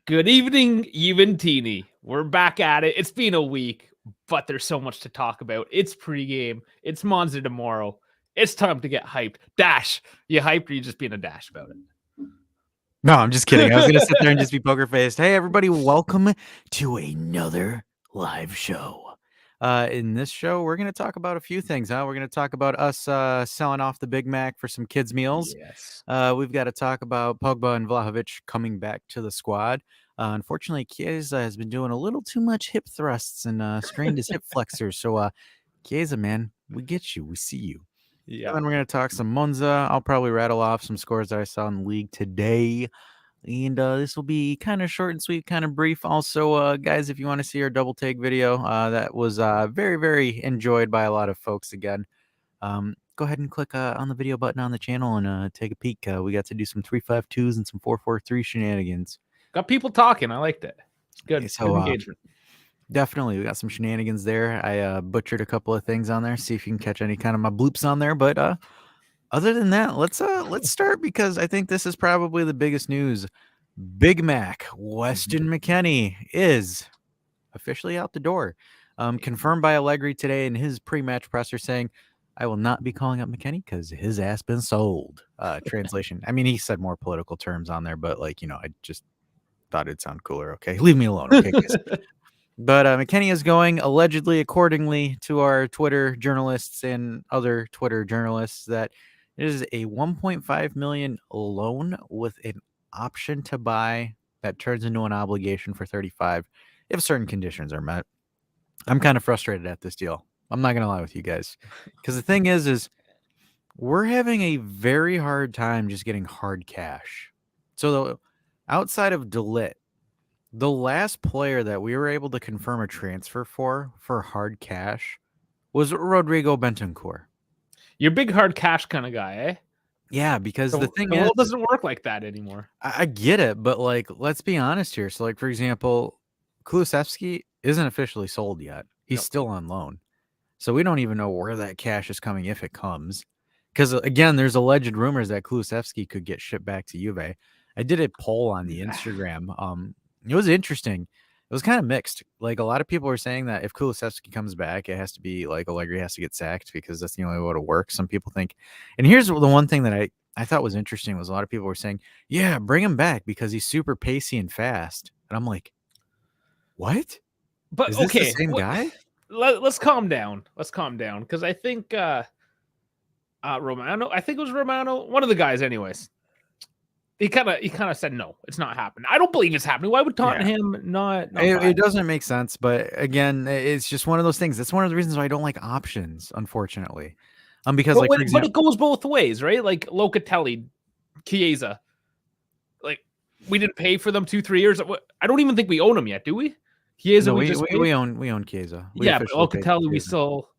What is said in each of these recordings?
Good evening, Juventini. We're back at it. It's been a week, but there's so much to talk about. It's pregame. It's Monza tomorrow. It's time to get hyped. Dash, you hyped or you just being a dash about it? No, I'm just kidding. I was going to sit there and just be poker faced. Hey, everybody, welcome to another live show. In this show, we're going to talk about a few things. We're going to talk about us selling off the Big Mac for some kids' meals. Yes. We've got to talk about Pogba and Vlahovic coming back to the squad. Unfortunately, Chiesa has been doing a little too much hip thrusts and strained his hip flexors. So, Chiesa, man, we get you. We see you. Yeah. And then we're going to talk some Monza. I'll probably rattle off some scores that I saw in the league today. And this will be kind of short and sweet, kind of brief. Also, guys, if you want to see our double take video, that was very, very enjoyed by a lot of folks again. Go ahead and click on the video button on the channel and take a peek. We got to do some 3-5-2s and some 4-4-3 shenanigans. Got people talking. I liked it. It's good. Okay, so, good engagement. Definitely, we got some shenanigans there. I butchered a couple of things on there. See if you can catch any kind of my bloops on there. But other than that, let's start because I think this is probably the biggest news. Big Mac Weston McKennie is officially out the door. Confirmed by Allegri today in his pre-match presser saying, "I will not be calling up McKennie because his ass been sold." Translation. I mean, he said more political terms on there, but I just thought it'd sound cooler. Okay, leave me alone. Okay, guys. But McKennie is going, allegedly, accordingly to our Twitter journalists and other Twitter journalists, that it is a $1.5 million loan with an option to buy that turns into an obligation for 35 if certain conditions are met. I'm kind of frustrated at this deal. I'm not going to lie with you guys. Because the thing is we're having a very hard time just getting hard cash. So outside of DeLitt, the last player that we were able to confirm a transfer for hard cash was Rodrigo Bentancur. You're a big hard cash kind of guy, eh? Yeah, because the thing is, the world doesn't work like that anymore. I get it, but let's be honest here. So, for example, Kulusevski isn't officially sold yet. He's still on loan. So we don't even know where that cash is coming if it comes. Because, again, there's alleged rumors that Kulusevski could get shipped back to Juve. I did a poll on the Instagram. It was interesting. It was kind of mixed. A lot of people were saying that if Kulusevski comes back, it has to be Allegri has to get sacked because that's the only way to work. Some people think. And here's the one thing that I thought was interesting was a lot of people were saying, yeah, bring him back because he's super pacey and fast. And I'm like, what? But is this the same guy? Let's calm down. Let's calm down because I think Romano. I think it was Romano. One of the guys, anyways. He kind of said no, it's not happening. I don't believe it's happening. Why would Tottenham not it doesn't make sense. But again, it's just one of those things. That's one of the reasons why I don't like options, unfortunately. Because for example, but it goes both ways, right? Like Locatelli, Chiesa. We didn't pay for them 2-3 years. I don't even think we own them yet, do we? Chiesa, no, we own Chiesa. Yeah, but Locatelli, we still.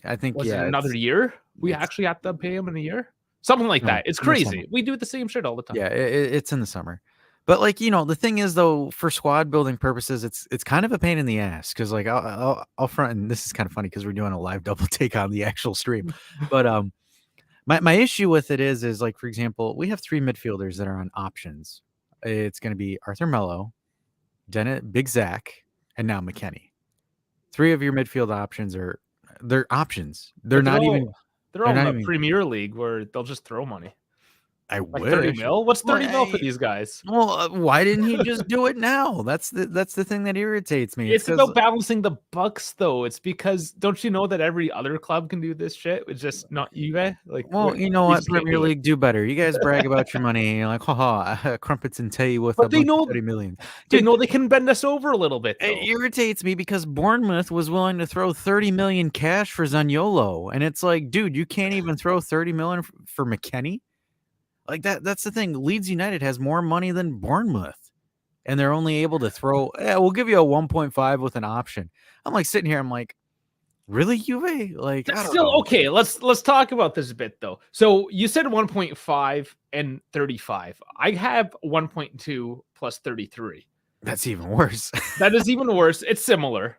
I think another year. We actually have to pay him in a year. Something like that. It's crazy. We do the same shit all the time. Yeah, it's in the summer. But the thing is though, for squad building purposes, it's kind of a pain in the ass because I'll front, and this is kind of funny because we're doing a live double take on the actual stream. But my issue with it is for example, we have 3 midfielders that are on options. It's going to be Arthur Melo, Big Zach, and now McKennie. 3 of your midfield options they're options. They're not even. They're all in the Premier League where they'll just throw money. I wish. 30 mil? What's 30 mil for these guys? Well, why didn't he just do it now? That's the thing that irritates me. It's about balancing the bucks, though. It's because don't you know that every other club can do this shit? It's just not Juve. You know what? Premier League do better. You guys brag about your money. You're like, haha, crumpets and tea with but they know 30 million. They know they can bend us over a little bit. Though. It irritates me because Bournemouth was willing to throw 30 million cash for Zaniolo, and it's like, dude, you can't even throw 30 million for McKennie. That's the thing. Leeds United has more money than Bournemouth, and they're only able to throw. We'll give you a 1.5 with an option. I'm sitting here. I'm like, really, Juve? That's still okay. Let's talk about this a bit though. So you said 1.5 and 35. I have 1.2 plus 33. That's even worse. That is even worse. It's similar.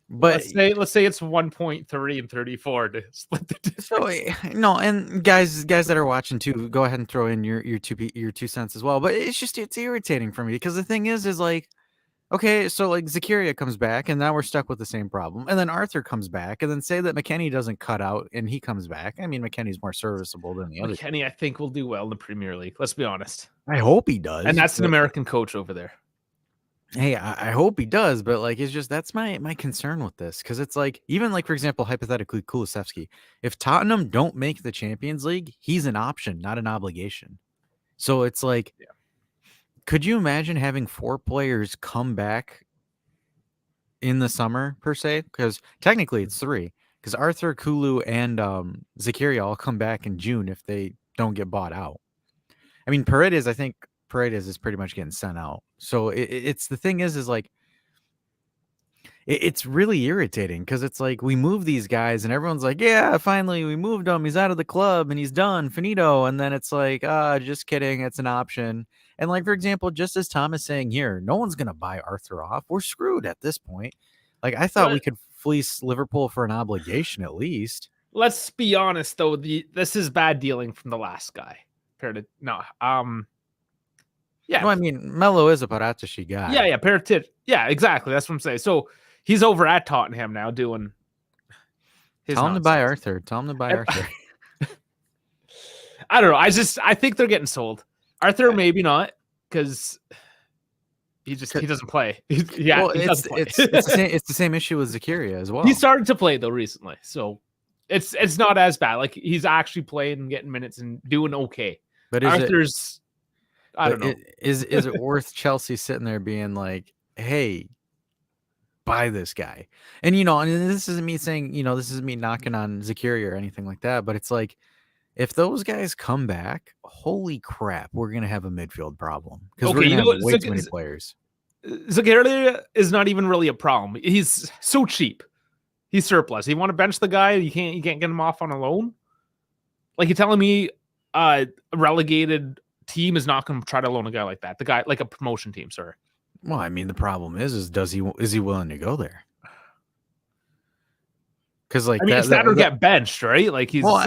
But let's say it's 1.3 and 34 to split the difference. so no, and guys that are watching too, go ahead and throw in your 2 cents as well. But it's irritating for me because the thing is like, okay, so like Zakaria comes back and now we're stuck with the same problem. And then Arthur comes back and then say that McKennie doesn't cut out and he comes back. I mean, McKennie's more serviceable than the other. McKennie, I think, will do well in the Premier League. Let's be honest. I hope he does. And that's an American coach over there. Hey, I hope he does, but like it's just that's my concern with this because it's like even like for example, hypothetically, Kulusevski, if Tottenham don't make the Champions League, he's an option, not an obligation. So it's like, could you imagine having 4 players come back in the summer per se? Because technically it's 3, because Arthur, Kulu, and Zakaria all come back in June if they don't get bought out. I mean, I think Paredes is pretty much getting sent out. So it's the thing is like, it's really irritating because it's like we move these guys and everyone's like, yeah, finally we moved him. He's out of the club and he's done, finito. And then it's like, just kidding. It's an option. And like, for example, just as Tom is saying here, no one's going to buy Arthur off. We're screwed at this point. Like I thought we could fleece Liverpool for an obligation at least. Let's be honest though. This is bad dealing from the last guy. Yeah. No, I mean, Melo is a Paratici guy. Yeah, Paratici. Yeah, exactly. That's what I'm saying. So he's over at Tottenham now doing his Tell him to buy Arthur. Tell him to buy Arthur. I don't know. I think they're getting sold. Arthur, maybe not, because he doesn't play. Well, it's the same issue with Zakaria as well. He started to play though recently, so it's not as bad. Like he's actually playing and getting minutes and doing okay. But Arthur's, I don't know. Is it worth Chelsea sitting there being like, hey, buy this guy? And and this isn't me saying, this isn't me knocking on Zakaria or anything like that, but it's like, if those guys come back, holy crap, we're gonna have a midfield problem because we're gonna have way too many players. Zakaria is not even really a problem. He's so cheap. He's surplus. You want to bench the guy? You can't get him off on a loan. Like you're telling me, a relegated team is not going to try to loan a guy like that. The guy like a promotion team, sorry. Well, I mean, the problem is is he willing to go there? Because like, I mean, that'll get benched, right? Like he's. Well,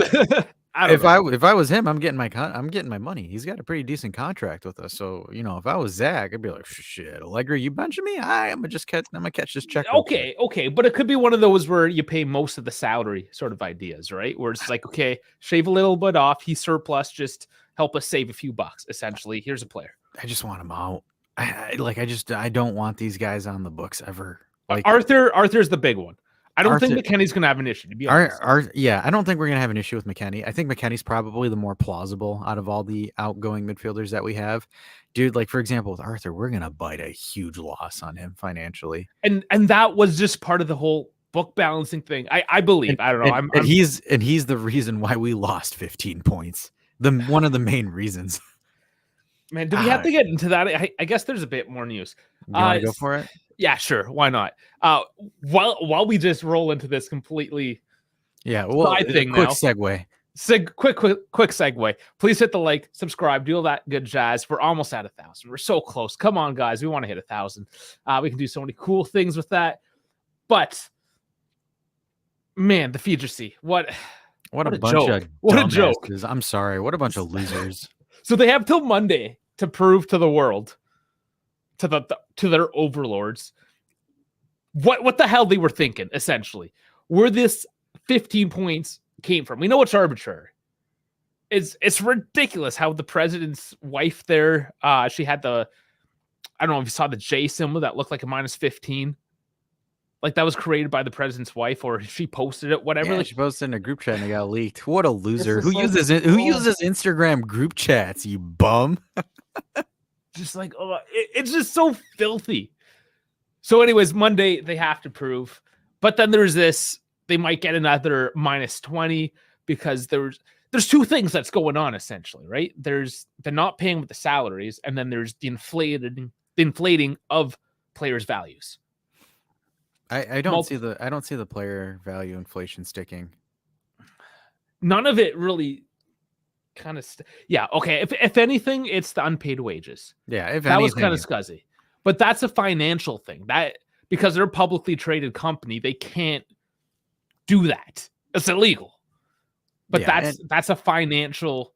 if I was him, I'm getting my money. He's got a pretty decent contract with us. So if I was Zach, I'd be like, shit, Allegri, you benching me? I'm gonna catch this check. Okay, but it could be one of those where you pay most of the salary sort of ideas, right? Where it's like, okay, shave a little bit off. He's surplus, just help us save a few bucks. Essentially, here's a player. I just want him out. I don't want these guys on the books ever. Like Arthur's the big one. I don't think McKennie's going to have an issue, to be honest. I don't think we're going to have an issue with McKennie. I think McKennie's probably the more plausible out of all the outgoing midfielders that we have. Dude, like, for example, with Arthur, we're going to bite a huge loss on him financially. And that was just part of the whole book balancing thing. I believe. I don't know. And he's the reason why we lost 15 points. One of the main reasons. Man, do we have to get into that? I guess there's a bit more news. You want to go for it? Yeah, sure. Why not? While we just roll into this completely side thing quick now. Segue. Quick segue. Please hit the like, subscribe, do all that good jazz. We're almost at 1,000. We're so close. Come on, guys. We want to hit 1,000. We can do so many cool things with that. But man, the Fidgecy. What a bunch joke. Of what a joke. I'm sorry. What a bunch of losers. So they have till Monday to prove to the world, to their overlords, what the hell they were thinking, essentially. Where this 15 points came from. We know it's arbitrary. It's ridiculous how the president's wife there, she had I don't know if you saw the J symbol that looked like a -15. Like that was created by the president's wife, or she posted it, whatever. Yeah, she posted in a group chat and it got leaked. What a loser. Who uses Instagram group chats, you bum? Just like, it's just so filthy. So anyways, Monday they have to prove. But then there's this, they might get another -20 because there's two things that's going on essentially, right? There's the not paying with the salaries, and then there's the inflating of players' values. I don't see the player value inflation sticking. None of it really kind of okay. If anything, it's the unpaid wages. Yeah, that was kind of scuzzy. But that's a financial thing. because they're a publicly traded company, they can't do that. It's illegal. But that's financial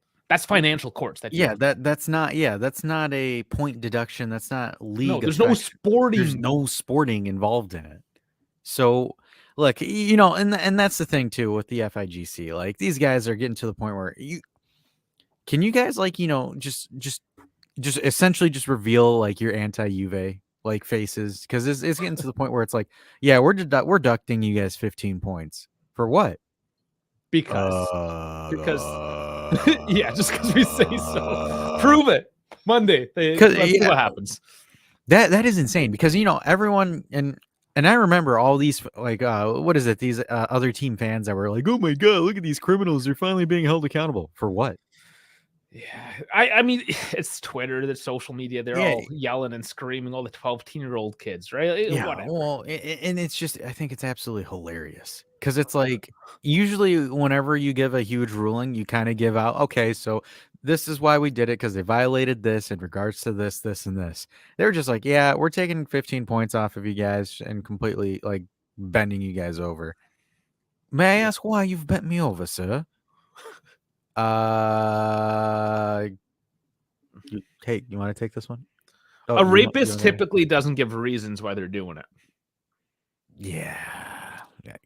courts that do that's not a point deduction. That's not league. No, there's no sporting. There's no sporting involved in it. So look, and that's the thing too with the FIGC. Like these guys are getting to the point where can you guys just essentially just reveal like your anti-Juve like faces, because it's getting to the point where it's like, yeah, we're deducting you guys 15 points for what? Because yeah, just because we say so. Prove it. Monday. Let's see what happens. That is insane, because everyone and I remember all these like what is it? These other team fans that were like, oh my god, look at these criminals, they're finally being held accountable for what? Yeah, I mean, it's Twitter, the social media. They're all yelling and screaming, all the 12-year-old kids, right? Yeah, whatever. well, and it's just, I think it's absolutely hilarious, because it's like, usually whenever you give a huge ruling, you kind of give out, okay, so this is why we did it, because they violated this in regards to this, this, and this. They're just like, yeah, we're taking 15 points off of you guys and completely like bending you guys over. May I ask why you've bent me over, sir? Hey, you want to take this one? Oh, a rapist typically doesn't give reasons why they're doing it. Yeah.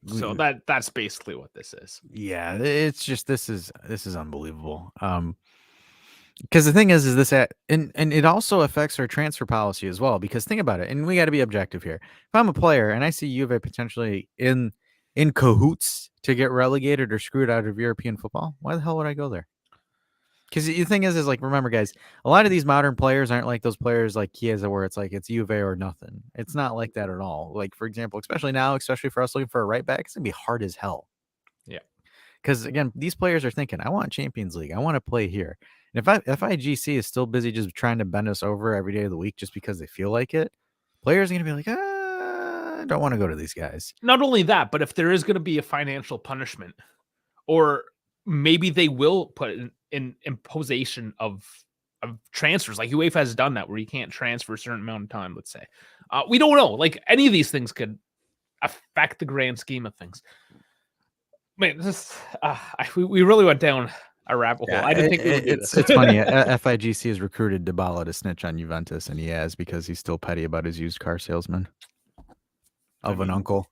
So that's basically what this is. Yeah, it's just, this is unbelievable. Because the thing is this and it also affects our transfer policy as well. Because think about it, and we got to be objective here. If I'm a player and I see Juve potentially in cahoots to get relegated or screwed out of European football, why the hell would I go there? Because the thing is like, remember, guys, a lot of these modern players aren't like those players like Chiesa, where it's like it's Juve or nothing. It's not like that at all. Like, for example, especially for us looking for a right back, it's gonna be hard as hell. Yeah. Because again, these players are thinking, I want Champions League. I want to play here. And if FIGC is still busy just trying to bend us over every day of the week just because they feel like it, players are going to be like, I don't want to go to these guys. Not only that, but if there is going to be a financial punishment, or maybe they will put in imposition of transfers, like UEFA has done that, where you can't transfer a certain amount of time, let's say. We don't know. Like, any of these things could affect the grand scheme of things. Man, we really went down a rabbit hole. I didn't think we would do this. It's funny. FIGC has recruited Dybala to snitch on Juventus, and he has, because he's still petty about his used car salesman of an uncle.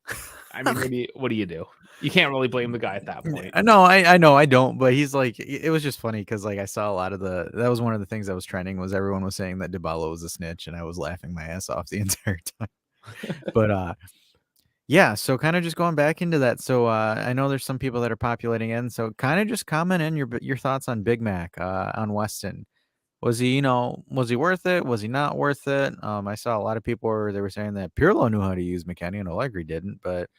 I mean, what do you do? You can't really blame the guy at that point. No, I know I don't, but he's like, it was just funny because like I saw a lot of that was one of the things that was trending, was everyone was saying that Dybala was a snitch, and I was laughing my ass off the entire time. But yeah, so kind of just going back into that. So I know there's some people that are populating in, so kind of just comment in your thoughts on Big Mac on Weston. Was he worth it? Was he not worth it? I saw a lot of people where they were saying that Pirlo knew how to use McKennie and Allegri didn't, but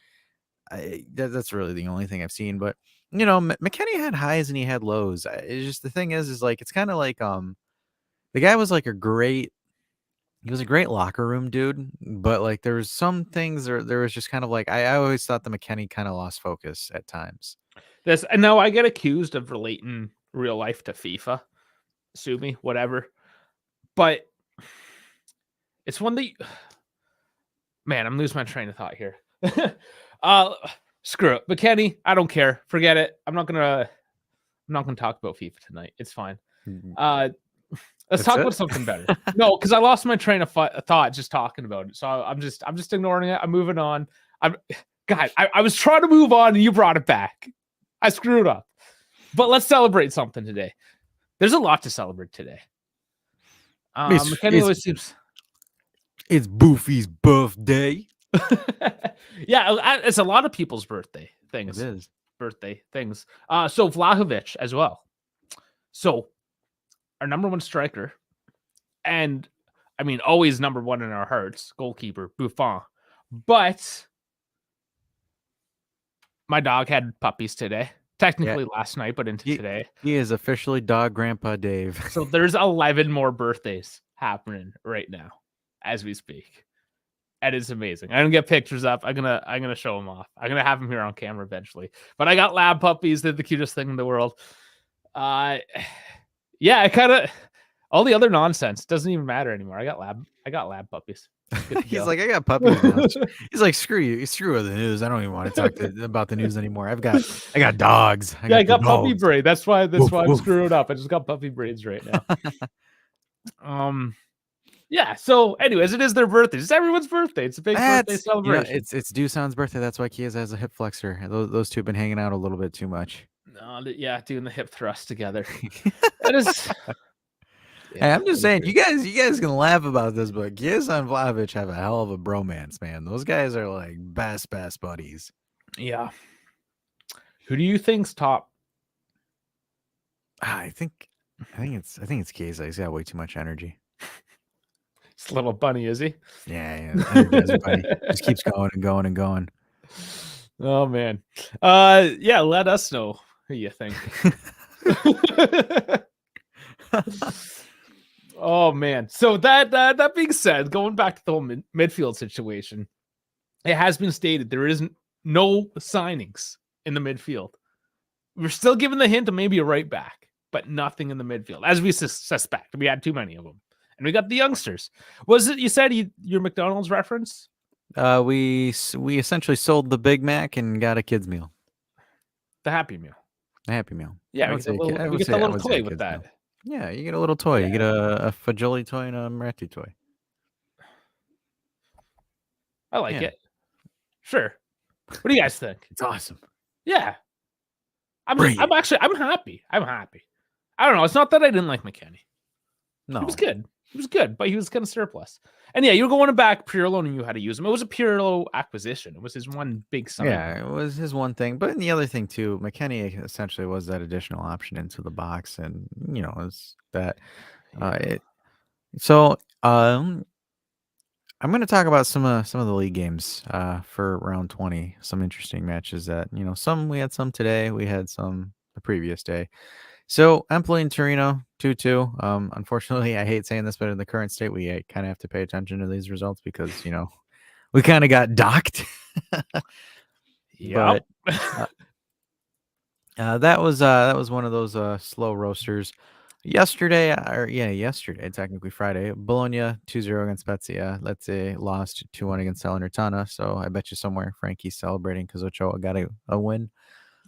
that's really the only thing I've seen. But McKennie had highs and he had lows. It's just, the thing is like, it's kind of like the guy was like he was a great locker room dude, but like there was some things there was just kind of like, I always thought the McKennie kind of lost focus at times. And now I get accused of relating real life to FIFA. Sue me, whatever. But it's one that man, I'm losing my train of thought here. Screw it. McKennie, I don't care. Forget it. I'm not gonna talk about FIFA tonight. It's fine. Let's talk about something better. No, because I lost my train of thought just talking about it. So I'm just ignoring it. I'm moving on. I was trying to move on and you brought it back. I screwed up. But let's celebrate something today. There's a lot to celebrate today. McKennie always seems. It's Boofy's birthday. Yeah, it's a lot of people's birthday things. It is. Birthday things. So Vlahovic as well. So our number one striker, and I mean always number one in our hearts, goalkeeper Buffon. But my dog had puppies today. Technically last night, but into today. He is officially Dog Grandpa Dave. So there's 11 more birthdays happening right now as we speak. That is amazing. I'm gonna get pictures up. I'm gonna show them off. I'm gonna have them here on camera eventually. But I got lab puppies. They're the cutest thing in the world. Yeah, All the other nonsense doesn't even matter anymore. I got lab puppies. He's like, I got puppies now. He's like, screw you, screw the news. I don't even want to talk about the news anymore. I got dogs. I got puppy dogs. braid. That's why Woof, I'm woof. screwing up. I just got puppy braids right now. Yeah. So, anyways, it is their birthday. It's everyone's birthday. It's a big birthday celebration. It's Doosan's birthday. That's why Kia's has a hip flexor. Those two have been hanging out a little bit too much. No, yeah, doing the hip thrust together. It is. Hey, I'm just saying, you guys can laugh about this, but Giz and Vlahovic have a hell of a bromance, man. Those guys are like best buddies. Yeah. Who do you think's top? I think it's Giz. He's got way too much energy. It's a little bunny, is he? Yeah. Energizer bunny just keeps going and going and going. Oh man. Yeah. Let us know who you think. Oh man. So that being said, going back to the whole midfield situation, it has been stated there isn't no signings in the midfield. We're still given the hint of maybe a right back, but nothing in the midfield, as we suspect. We had too many of them, and we got the youngsters. Was it you said your McDonald's reference? We essentially sold the Big Mac and got a kids meal. The Happy Meal. A Happy Meal. Yeah, we get the little toy with that. Meal. Yeah, you get a little toy. Yeah. You get a Fajoli toy and a Marathi toy. I like it. Sure. What do you guys think? It's awesome. Yeah. I'm happy. I'm happy. I don't know. It's not that I didn't like McKennie. No. He was good, but he was kind of surplus. And yeah, you're going back Pirlo and you had to use him. It was a Pirlo acquisition. It was his one big sign. Yeah, it was his one thing. But the other thing too, McKennie essentially was that additional option into the box, and is that I'm going to talk about some of the league games for round 20. Some interesting matches that some we had some today, we had some the previous day. So Empoli and Torino 2-2. Unfortunately, I hate saying this, but in the current state, we kind of have to pay attention to these results because we kind of got docked. Yeah. That was one of those slow roasters. Yesterday, technically Friday, Bologna 2-0 against Spezia. Lecce lost 2-1 against Salernitana. So I bet you somewhere Frankie's celebrating because Ochoa got a win.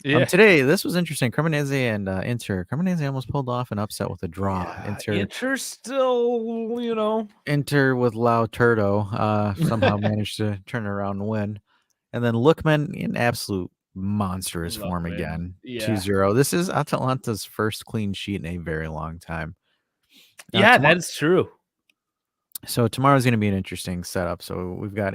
Yeah. Today, this was interesting. Cremonese and Inter. Cremonese almost pulled off an upset with a draw. Yeah, Inter still, Inter with Lau Turdo somehow managed to turn around and win. And then Lookman in absolute monstrous form again. 2-0. This is Atalanta's first clean sheet in a very long time. Now, that's true. So tomorrow's going to be an interesting setup. So we've got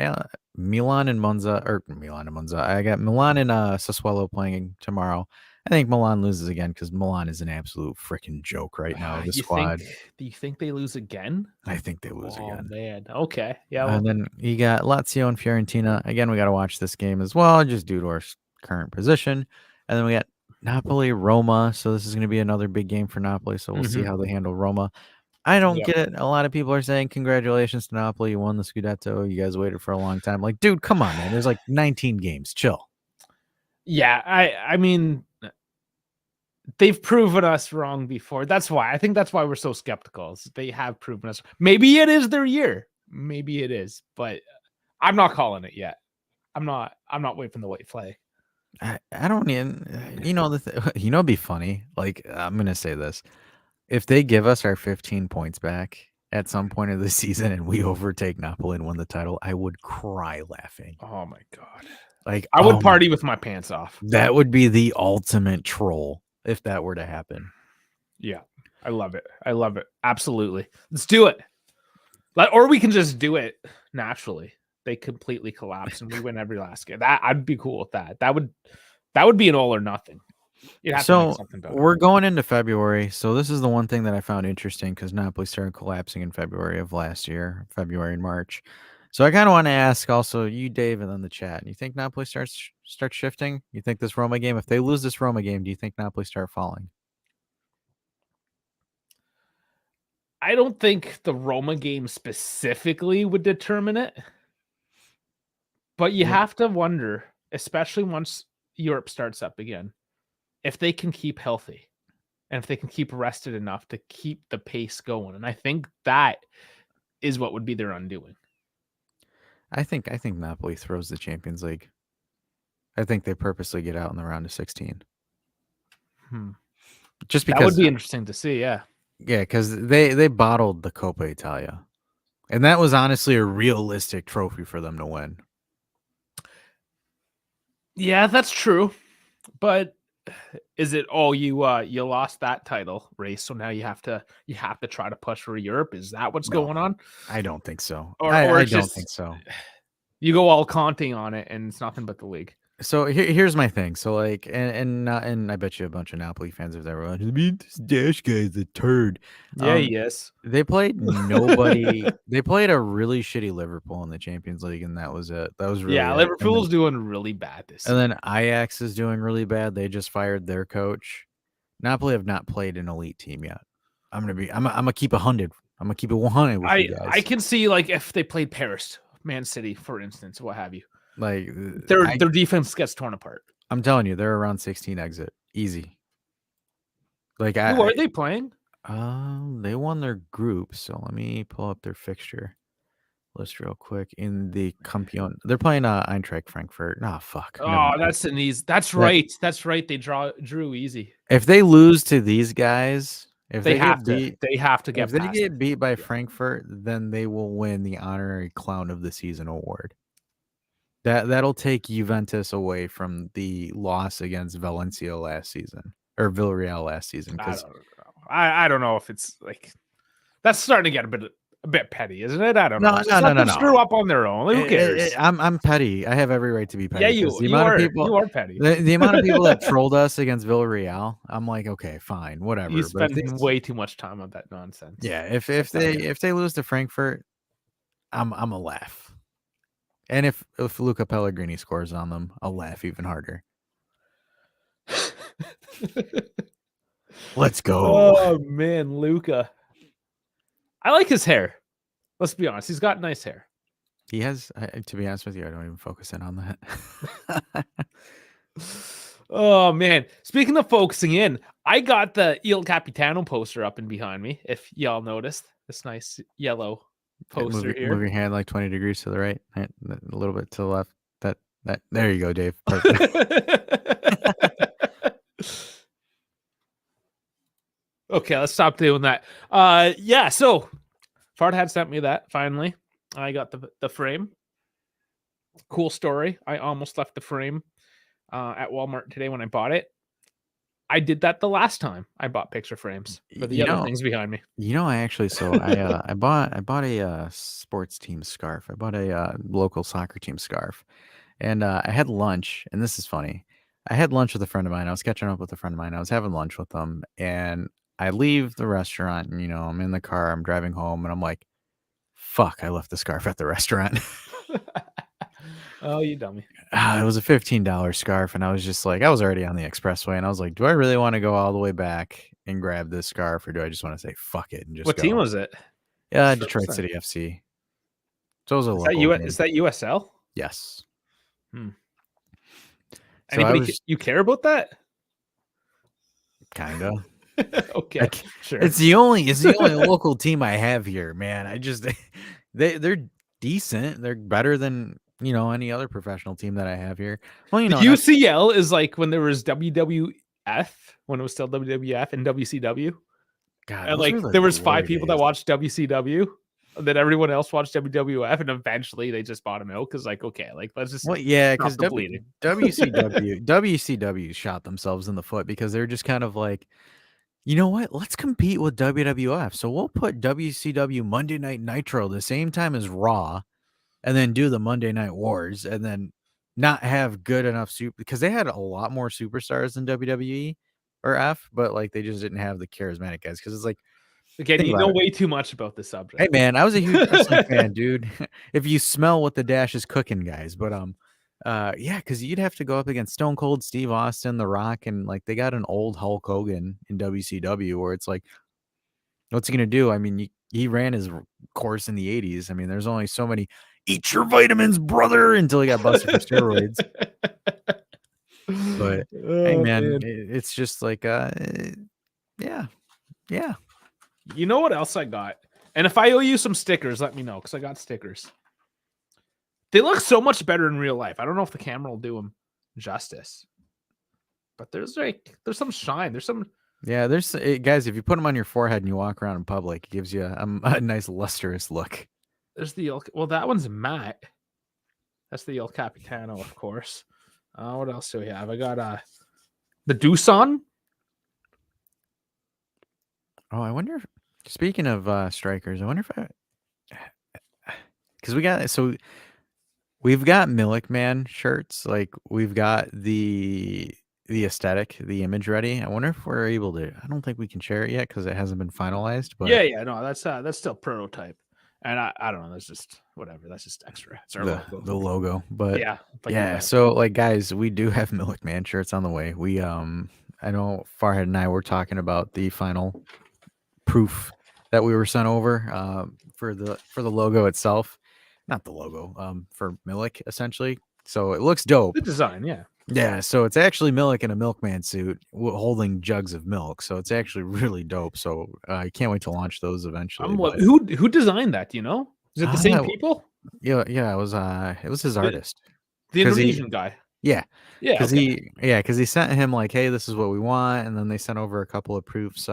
Milan and Monza. I got Milan and Sassuolo playing tomorrow. I think Milan loses again because Milan is an absolute freaking joke right now. The squad. Do you think they lose again? I think they lose again. Oh man. Okay. Yeah. And then you got Lazio and Fiorentina. Again, we got to watch this game as well, just due to our current position. And then we got Napoli, Roma. So this is going to be another big game for Napoli. So we'll see how they handle Roma. I don't get it. A lot of people are saying, congratulations to Napoli. You won the Scudetto. You guys waited for a long time. Like, dude, come on, man. There's like 19 games. Chill. Yeah. I mean, they've proven us wrong before. That's why. I think that's why we're so skeptical. They have proven us. Maybe it is their year. Maybe it is. But I'm not calling it yet. I'm not waving the white flag. I don't even, it'd be funny. Like, I'm going to say this. If they give us our 15 points back at some point of the season and we overtake Napoli and win the title, I would cry laughing. Oh my God. Like, I would party with my pants off. That would be the ultimate troll if that were to happen. Yeah. I love it. Absolutely. Let's do it. Or we can just do it naturally. They completely collapse and we win every last game. I'd be cool with that. That would be an all or nothing. So we're going into February. So this is the one thing that I found interesting because Napoli started collapsing in February of last year, February and March. So I kind of want to ask also you, Dave, and then the chat. You think Napoli starts shifting? You think this Roma game, if they lose this Roma game, do you think Napoli start falling? I don't think the Roma game specifically would determine it. But you have to wonder, especially once Europe starts up again, if they can keep healthy and if they can keep rested enough to keep the pace going. And I think that is what would be their undoing. I think Napoli throws the Champions League. I think they purposely get out in the round of 16. Just because that would be interesting to see. Yeah, because they bottled the Coppa Italia, and that was honestly a realistic trophy for them to win. Yeah, that's true. But is it you lost that title race, so now you have to try to push for Europe? Is that what's going on? I don't think so. Or I don't think so. You go all Conte on it, and it's nothing but the league. So here's my thing. So like, and I bet you a bunch of Napoli fans, if they were like, I mean, this Dash guy is a turd. Yeah, he is. They played nobody. They played a really shitty Liverpool in the Champions League, and that was it. That was really it. Liverpool's doing really bad this season. And then Ajax is doing really bad. They just fired their coach. Napoli have not played an elite team yet. I'm gonna keep 100. I'm gonna keep it 100 with you guys. I can see like if they played Paris, Man City, for instance, what have you. Like their defense gets torn apart. I'm telling you, they're around 16 exit. Easy. Like who are they playing? They won their group, so let me pull up their fixture list real quick. In the Campione, they're playing Eintracht Frankfurt. Oh fuck. Oh, that's an easy. That's right. That's right. They drew easy. If they lose to these guys, if they have get beat, they have to get. If they get beat by Frankfurt, then they will win the honorary Clown of the Season award. That'll take Juventus away from the loss against Valencia last season or Villarreal last season. I don't know if it's like that's starting to get a bit petty, isn't it? I don't know. No. Screw up on their own. Who cares? I'm petty. I have every right to be petty. Yeah, you are petty. The amount of people that trolled us against Villarreal, I'm like, okay, fine, whatever. You spend way too much time on that nonsense. Yeah, if they lose to Frankfurt, I'm a laugh. And if Luca Pellegrini scores on them, I'll laugh even harder. Let's go. Oh man, Luca. I like his hair. Let's be honest. He's got nice hair. He has, to be honest with you, I don't even focus in on that. Oh man. Speaking of focusing in, I got the Il Capitano poster up and behind me. If y'all noticed this nice yellow poster here. Move your hand like 20 degrees to the right, a little bit to the left. That there you go, Dave. Okay, let's stop doing that. Yeah, so Fard had sent me that finally. I got the frame. Cool story. I almost left the frame at Walmart today when I bought it. I did that the last time I bought picture frames for the other things behind me. I actually I bought a sports team scarf. I bought a local soccer team scarf, and I had lunch. And this is funny. I had lunch with a friend of mine. I was catching up with a friend of mine. I was having lunch with them, and I leave the restaurant. And I'm in the car. I'm driving home, and I'm like, "Fuck! I left the scarf at the restaurant." Oh, you dummy. It was a $15 scarf, and I was just like, I was already on the expressway, and I was like, do I really want to go all the way back and grab this scarf, or do I just want to say fuck it and just What team was it? Yeah, Detroit City FC. So it was a local game. Is that USL? Yes. Anybody you care about that? Kinda. Okay, sure. It's the only local team I have here, man. I just they're decent. They're better than any other professional team that I have here. Well, the UCL is like when there was WWF, when it was still WWF and WCW. God, and like there was 5 people that watched WCW, and then everyone else watched WWF, and eventually they just bought them out because like, okay, like let's just because WCW shot themselves in the foot because they're just kind of like, you know what? Let's compete with WWF. So we'll put WCW Monday Night Nitro the same time as Raw, and then do the Monday Night Wars, and then not have good enough because they had a lot more superstars than WWE or F, but like they just didn't have the charismatic guys. Because it's like, again, you know way too much about this subject. Hey man, I was a huge wrestling fan, dude. If you smell what the Dash is cooking, guys, but yeah, because you'd have to go up against Stone Cold Steve Austin, The Rock, and like they got an old Hulk Hogan in WCW, where it's like, what's he gonna do? I mean, he ran his course in the 80s. I mean, there's only so many. Eat your vitamins, brother, until he got busted for steroids. But hey, man, it's just like Yeah. Yeah. You know what else I got? And if I owe you some stickers, let me know, because I got stickers. They look so much better in real life. I don't know if the camera will do them justice, but there's some shine. There's some. Yeah, guys, if you put them on your forehead and you walk around in public, it gives you a nice lustrous look. There's the well, that one's matte. That's the El Capitano, of course. What else do we have? I got the Doosan. Oh, I wonder if, speaking of strikers, I wonder if because we've got Milik Man shirts, like we've got the aesthetic, the image ready. I wonder if we're able to. I don't think we can share it yet because it hasn't been finalized. But Yeah, no, that's still prototype, and I don't know. That's just whatever. That's just extra. It's our logo. The logo, but yeah, yeah. So like, guys, we do have Milik Man shirts on the way. We I know Farhad and I were talking about the final proof that we were sent over for the logo itself, not the logo, for Milik essentially. So it looks dope. The design, yeah. Yeah, so it's actually Milik in a milkman suit holding jugs of milk. So it's actually really dope. So I can't wait to launch those eventually. Who designed that? Do you know? Is it the same people? Yeah, it was his artist. The Indonesian guy. Yeah. Yeah. Because he sent him like, hey, this is what we want, and then they sent over a couple of proofs.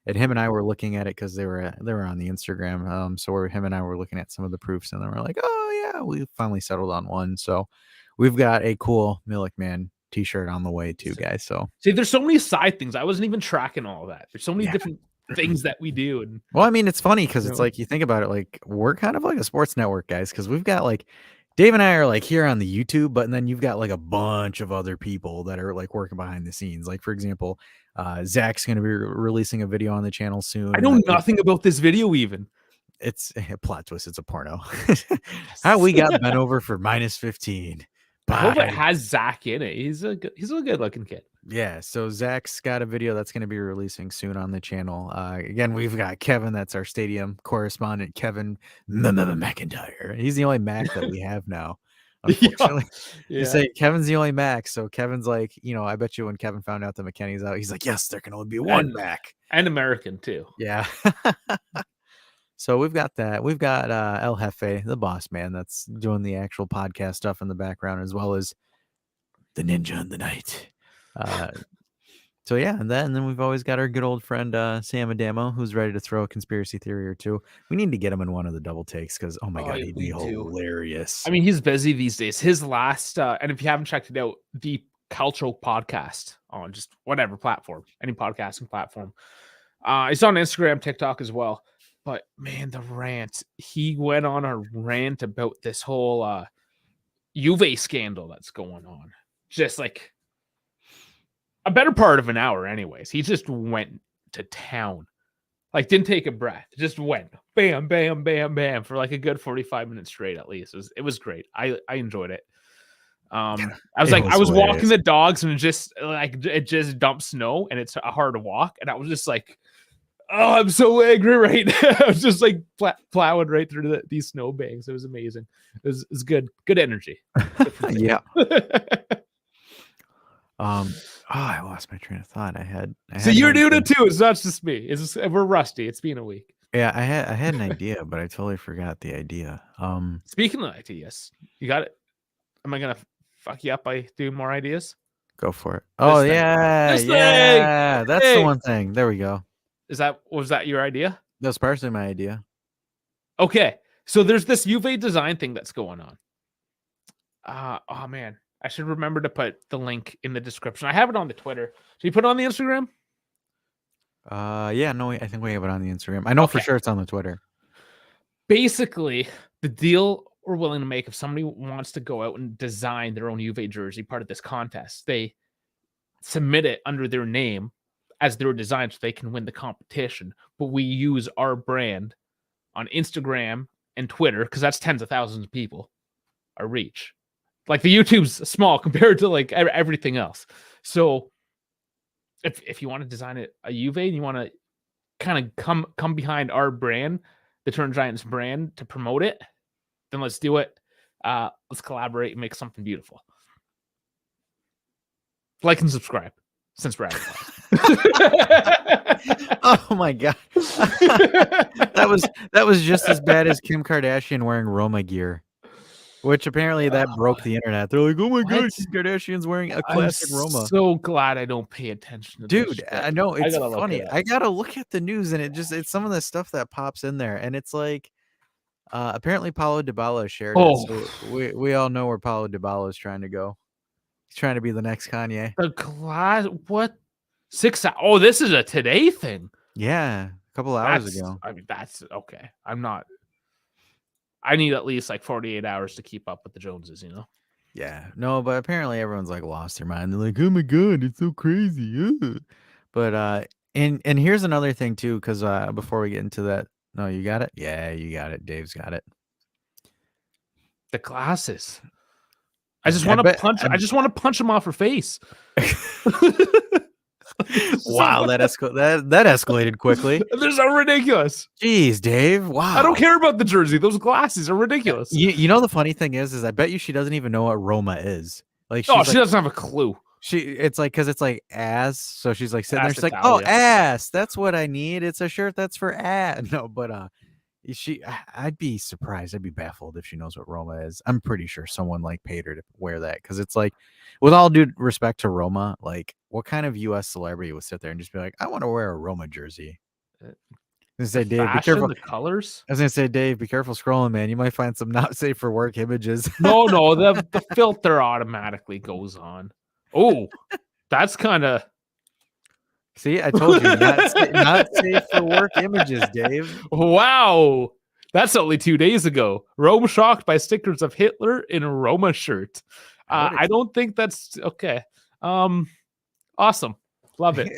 And him and I were looking at it because they were on the Instagram. So him and I were looking at some of the proofs, and then we're like, oh yeah, we finally settled on one. So we've got a cool Milik Man t-shirt on the way too, guys. So see, there's so many side things. I wasn't even tracking all of that. There's so many different things that we do. And well, I mean, it's funny because it's like you think about it, like we're kind of like a sports network, guys, because we've got like Dave and I are like here on the YouTube, but then you've got like a bunch of other people that are like working behind the scenes. Like for example, Zach's going to be releasing a video on the channel soon. I know nothing about this video even. It's a plot twist. It's a porno. How we got bent over for -15. I hope it has Zach in it. He's a good looking kid. Yeah, so Zach's got a video that's going to be releasing soon on the channel. Again, we've got Kevin, that's our stadium correspondent, Kevin McIntyre. He's the only Mac that we have now, unfortunately. Yeah. You say Kevin's the only Mac, so Kevin's like, I bet you when Kevin found out that McKennie's out, he's like, yes, there can only be one Mac. And American, too. Yeah. So we've got that. We've got El Jefe, the boss man, that's doing the actual podcast stuff in the background, as well as the ninja in the night. So yeah, and then we've always got our good old friend Sam Adamo, who's ready to throw a conspiracy theory or two. We need to get him in one of the double takes because oh my god, he'd be hilarious. I mean, he's busy these days. His last and if you haven't checked it out, the Cultural Podcast on just whatever platform, any podcasting platform. It's on Instagram, TikTok as well. But man, the rant, he went on a rant about this whole Juve scandal that's going on. Just like a better part of an hour anyways. He just went to town. Like didn't take a breath. Just went bam, bam, bam, bam for like a good 45 minutes straight at least. It was great. I enjoyed it. I was walking the dogs and it just dumped snow and it's hard to walk. And I was just like, oh, I'm so angry right now. I was just like plowing right through these snow banks. It was amazing. It was good energy. Yeah. I lost my train of thought. I had so you're doing it too. It's not just me. We're rusty. It's been a week. Yeah, I had an idea, but I totally forgot the idea. Speaking of ideas, you got it. Am I gonna fuck you up by doing more ideas? Go for it. Oh yeah, that's the one thing. There we go. Was that your idea? That was partially my idea. Okay, so there's this Juve design thing that's going on. Oh man, I should remember to put the link in the description. I have it on the Twitter. Should you put it on the Instagram? Yeah, no, I think we have it on the Instagram. I know for sure it's on the Twitter. Basically, the deal we're willing to make if somebody wants to go out and design their own Juve jersey, part of this contest, they submit it under their name as their design so they can win the competition. But we use our brand on Instagram and Twitter because that's tens of thousands of people, our reach. Like the YouTube's small compared to like everything else. So if you want to design a Juve and you want to kind of come behind our brand, the Turn Giants brand, to promote it, then let's do it. Let's collaborate and make something beautiful. Like and subscribe since we're at it. Oh my god. that was just as bad as Kim Kardashian wearing Roma gear. Which apparently that broke the internet. They're like, "Oh my god, Kim Kardashian's wearing a classic Roma." So glad I don't pay attention to this Dude, shit. I know it's gotta look funny. it up. I gotta look at the news, and it's some of the stuff that pops in there, and it's like, apparently Paulo Dybala shared it. So we all know where Paulo Dybala is trying to go. He's trying to be the next Kanye. The class, what? 6 hours? Oh, this is a today thing. Yeah, a couple hours ago. I mean, that's okay. I need at least like 48 hours to keep up with the Joneses, you know? Yeah, no, but apparently everyone's like lost their mind. They're like, "Oh my god, it's so crazy." But and here's another thing too, because before we get into that, no, you got it. Yeah, you got it. Dave's got it. The glasses. I just want to punch. I just want to punch him off her face. Wow, that escalated quickly. They're so ridiculous. Jeez, Dave. Wow. I don't care about the jersey. Those glasses are ridiculous. You know the funny thing is I bet you she doesn't even know what Roma is. Like, she doesn't have a clue. It's like, because it's like ass, so she's like sitting there. She's like, Italia. "Oh, ass. That's what I need. It's a shirt that's for ass." No, but I'd be surprised. I'd be baffled if she knows what Roma is. I'm pretty sure someone like paid her to wear that, because it's like, with all due respect to Roma, like, what kind of U.S. celebrity would sit there and just be like, "I want to wear a Roma jersey"? I was gonna say, Dave, be careful. The colors. I was gonna say, Dave, be careful scrolling, man. You might find some not safe for work images. No, the filter automatically goes on. Oh, that's kind of. See, I told you, not safe for work images, Dave. Wow. That's only 2 days ago. Rome shocked by stickers of Hitler in a Roma shirt. I don't think that's okay. Awesome. Love it.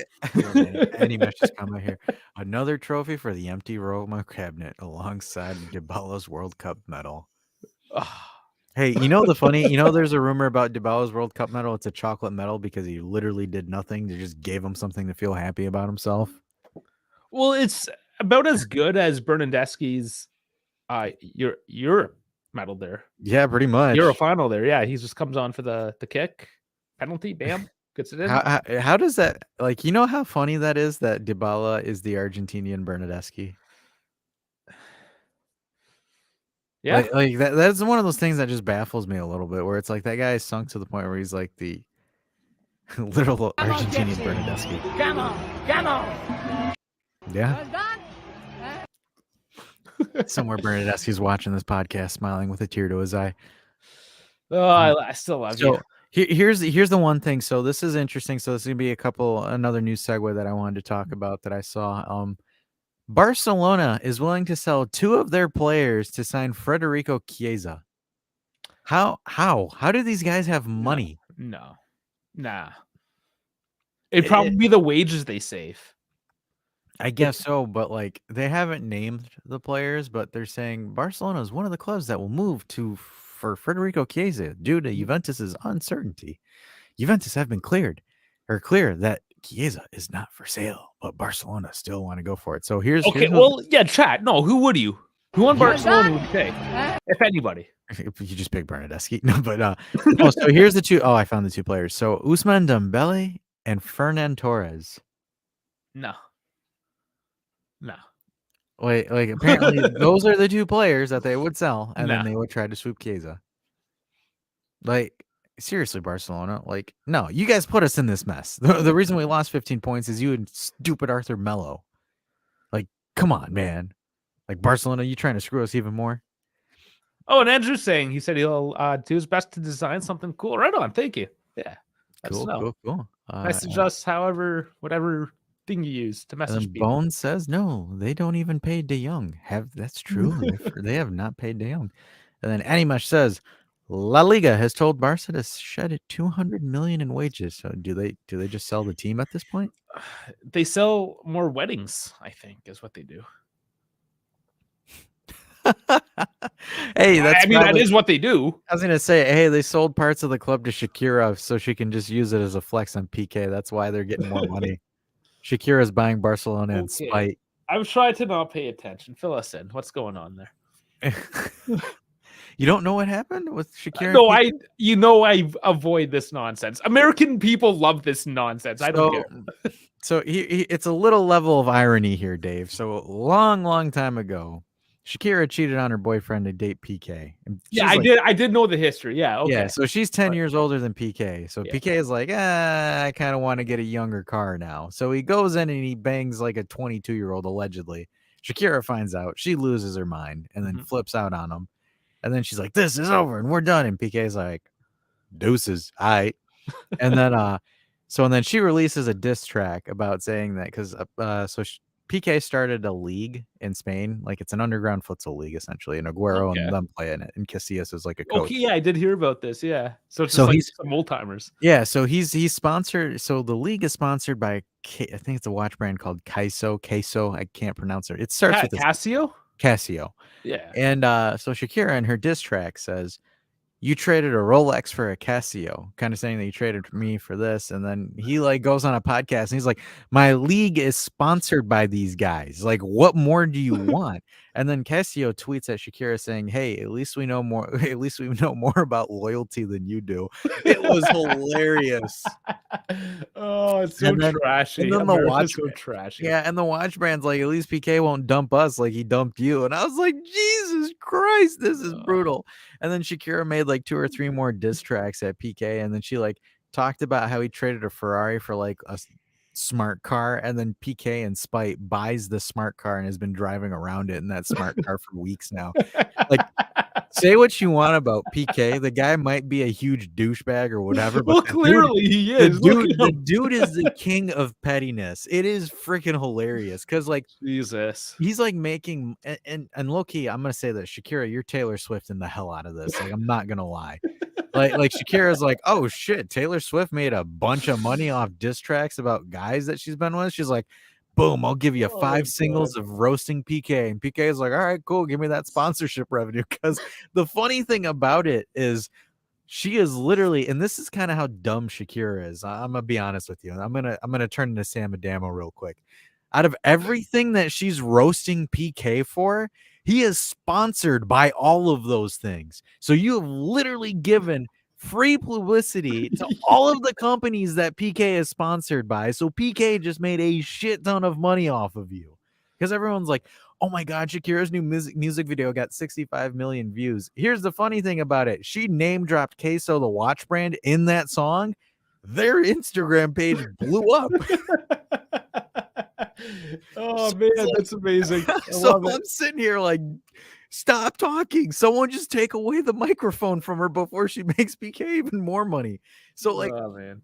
Any message comment here. Another trophy for the empty Roma cabinet alongside Dybala's World Cup medal. Hey, there's a rumor about Dybala's World Cup medal. It's a chocolate medal because he literally did nothing. They just gave him something to feel happy about himself. Well, it's about as good as Bernardeschi's Europe medal there. Yeah, pretty much. Euro final there. Yeah, he just comes on for the kick. Penalty, bam, gets it in. How does that, like, you know how funny that is that Dybala is the Argentinian Bernardeschi? Yeah, like that's one of those things that just baffles me a little bit, where it's like that guy is sunk to the point where he's like the literal Argentinian Bernardeschi. Come on. Yeah. Somewhere Bernardeschi's watching this podcast, smiling with a tear to his eye. Oh, I still love you. Here's the one thing. So this is interesting. So this is gonna be another news segue that I wanted to talk about that I saw. Barcelona is willing to sell 2 of their players to sign Federico Chiesa. How do these guys have money? No. Nah. It'd probably be the wages they save. I guess so, but like, they haven't named the players, but they're saying Barcelona is one of the clubs that will move for Federico Chiesa due to Juventus's uncertainty. Juventus have been clear that Chiesa is not for sale, but Barcelona still want to go for it. So here's chat. No, who would you? Who on Barcelona would you take, if anybody? If you just pick Bernardeschi. No, but so here's the 2. Oh, I found the 2 players. So Ousmane Dembele and Fernan Torres. No. Wait, like, apparently those are the 2 players that they would sell, and then they would try to swoop Chiesa. Like, seriously, Barcelona, like, no, you guys put us in this mess. The reason we lost 15 points is you and stupid Arthur Melo. Like, come on, man. Like, Barcelona, you trying to screw us even more? Oh, and Andrew's saying he said he'll do his best to design something cool. Right on. Thank you. Yeah. Cool. Message us whatever thing you use to message people. Bones says no, they don't even pay De Jong. That's true. They have not paid De Jong. And then Animesh says La Liga has told Barca to shed 200 million in wages. So do they just sell the team at this point? They sell more weddings, I think, is what they do. Hey, that is what they do. I was gonna say, hey, they sold parts of the club to Shakira so she can just use it as a flex on PK. That's why they're getting more money. Shakira's buying Barcelona in spite. I've tried to not pay attention. Fill us in. What's going on there? You don't know what happened with Shakira? No, I avoid this nonsense. American people love this nonsense. I don't care. So it's a little level of irony here, Dave. So long time ago, Shakira cheated on her boyfriend to date PK. And Yeah, she's I did know the history. Yeah, okay. Yeah, so she's 10 But- years older than PK. So Yeah. PK is like, I kind of want to get a younger car now. So he goes in and he bangs like a 22-year-old allegedly. Shakira finds out. She loses her mind and then flips out on him. And then she's like, this is over and we're done. And PK's like, deuces. All right. And then and then she releases a diss track about saying that because PK started a league in Spain, like it's an underground futsal league essentially, and Aguero and them play in it, and Casillas is like a coach. Okay, yeah, I did hear about this. Yeah, so it's So just like he's- some old timers. Yeah, so he's sponsored. So the league is sponsored by I think it's a watch brand called Queso. I can't pronounce it. It starts with Casio. Casio. Yeah, And so Shakira in her diss track says, you traded a Rolex for a Casio, kind of saying that you traded me for this. And then he like goes on a podcast and he's like, my league is sponsored by these guys. Like, what more do you want? And then Casio tweets at Shakira saying, hey, at least we know more. At least we know more about loyalty than you do. It was hilarious. Oh, it's so trashy. And then the watch, so trashy. Yeah, and the watch brand's like, at least PK won't dump us like he dumped you. And I was like, Jesus Christ, this is brutal. And then Shakira made like 2 or 3 more diss tracks at PK, and then she like talked about how he traded a Ferrari for like a smart car, and then PK in spite buys the smart car and has been driving around it in that smart car for weeks now. Like, say what you want about PK, the guy might be a huge douchebag or whatever, but well, clearly he is. The dude is the king of pettiness. It is freaking hilarious because like Jesus, he's like making and low key, I'm gonna say that Shakira, you're Taylor Swift in the hell out of this. Like, I'm not gonna lie. Like Shakira's like, oh shit, Taylor Swift made a bunch of money off diss tracks about guys that she's been with. She's like, boom, I'll give you 5 singles of roasting PK. And PK is like, all right, cool, give me that sponsorship revenue. Because the funny thing about it is she is literally, and this is kind of how dumb Shakira is. I'm gonna be honest with you. I'm gonna turn into Sam Adamo real quick. Out of everything that she's roasting PK for, he is sponsored by all of those things. So you have literally given free publicity to all of the companies that PK is sponsored by. So PK just made a shit ton of money off of you. Because everyone's like, oh my God, Shakira's new music video got 65 million views. Here's the funny thing about it. She name dropped Queso, the watch brand, in that song. Their Instagram page blew up. Oh man, that's amazing. So I'm sitting here like, stop talking. Someone just take away the microphone from her before she makes PK even more money. So like, oh, man.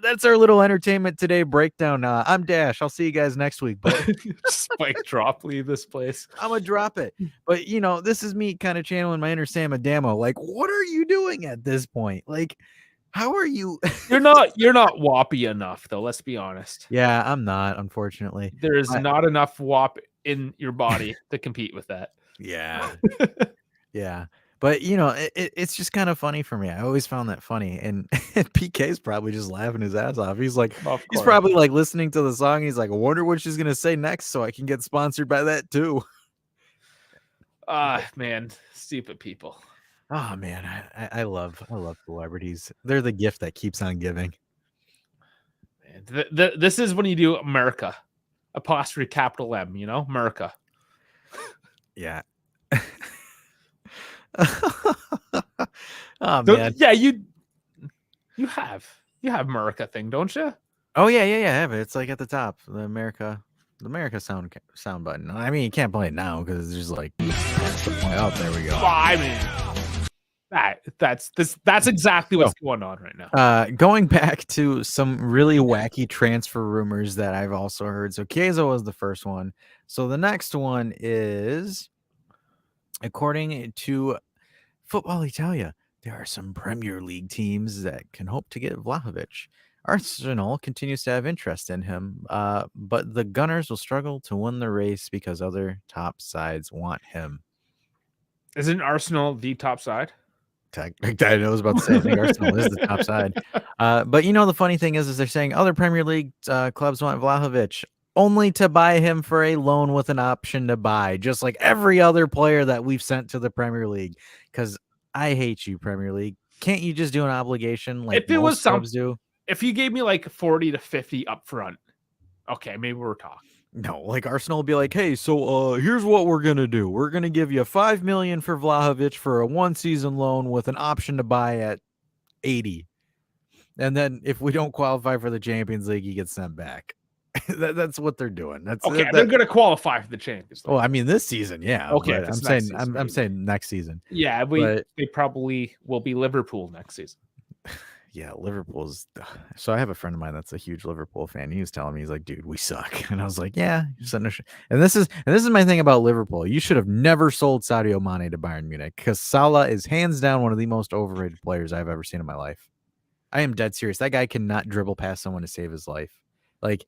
That's our little entertainment today breakdown. I'm Dash. I'll see you guys next week. But Spike drop, leave this place. I'm gonna drop it. But you know, this is me kind of channeling my inner Sam Adamo. Like, what are you doing at this point? Like, how are you? You're not whoppy enough, though. Let's be honest. Yeah, I'm not. Unfortunately, there is not enough whop in your body to compete with that. Yeah, yeah. But you know, it's just kind of funny for me. I always found that funny, and PK's probably just laughing his ass off. He's like, he's probably like listening to the song. He's like, I wonder what she's gonna say next, so I can get sponsored by that too. Man, stupid people. Oh man, I love celebrities. They're the gift that keeps on giving. Man, this is when you do America, apostrophe capital M. You know, America. Yeah. Oh man. Yeah, you have America thing, don't you? Oh yeah, I have it. It's like at the top, the America sound button. I mean, you can't play it now because it's just like, oh, there we go. I mean, that's exactly what's going on right now. Going back to some really wacky transfer rumors that I've also heard. So Chiesa was the first one. So the next one is, according to Football Italia, there are some Premier League teams that can hope to get Vlahovic. Arsenal continues to have interest in him, but the Gunners will struggle to win the race because other top sides want him. Isn't Arsenal the top side? I was about to say, I think Arsenal is the top side. But you know, the funny thing is they're saying other Premier League clubs want Vlahovic, only to buy him for a loan with an option to buy, just like every other player that we've sent to the Premier League. Because I hate you, Premier League. Can't you just do an obligation like if it was clubs do? If you gave me like 40 to 50 up front, Okay, maybe we're talking. No, like Arsenal will be like, hey, so here's what we're gonna do. We're gonna give you $5 million for Vlahovic for a 1-season loan with an option to buy at 80. And then if we don't qualify for the Champions League, he gets sent back. That's what they're doing. That's Okay, they're going to qualify for the Champions League. Well, I mean, this season, yeah. Okay, but I'm saying next season. Yeah, they probably will be Liverpool next season. Yeah, Liverpool's. So I have a friend of mine that's a huge Liverpool fan. He was telling me, he's like, dude, we suck. And I was like, yeah. And this is my thing about Liverpool. You should have never sold Sadio Mane to Bayern Munich because Salah is hands down one of the most overrated players I've ever seen in my life. I am dead serious. That guy cannot dribble past someone to save his life. Like,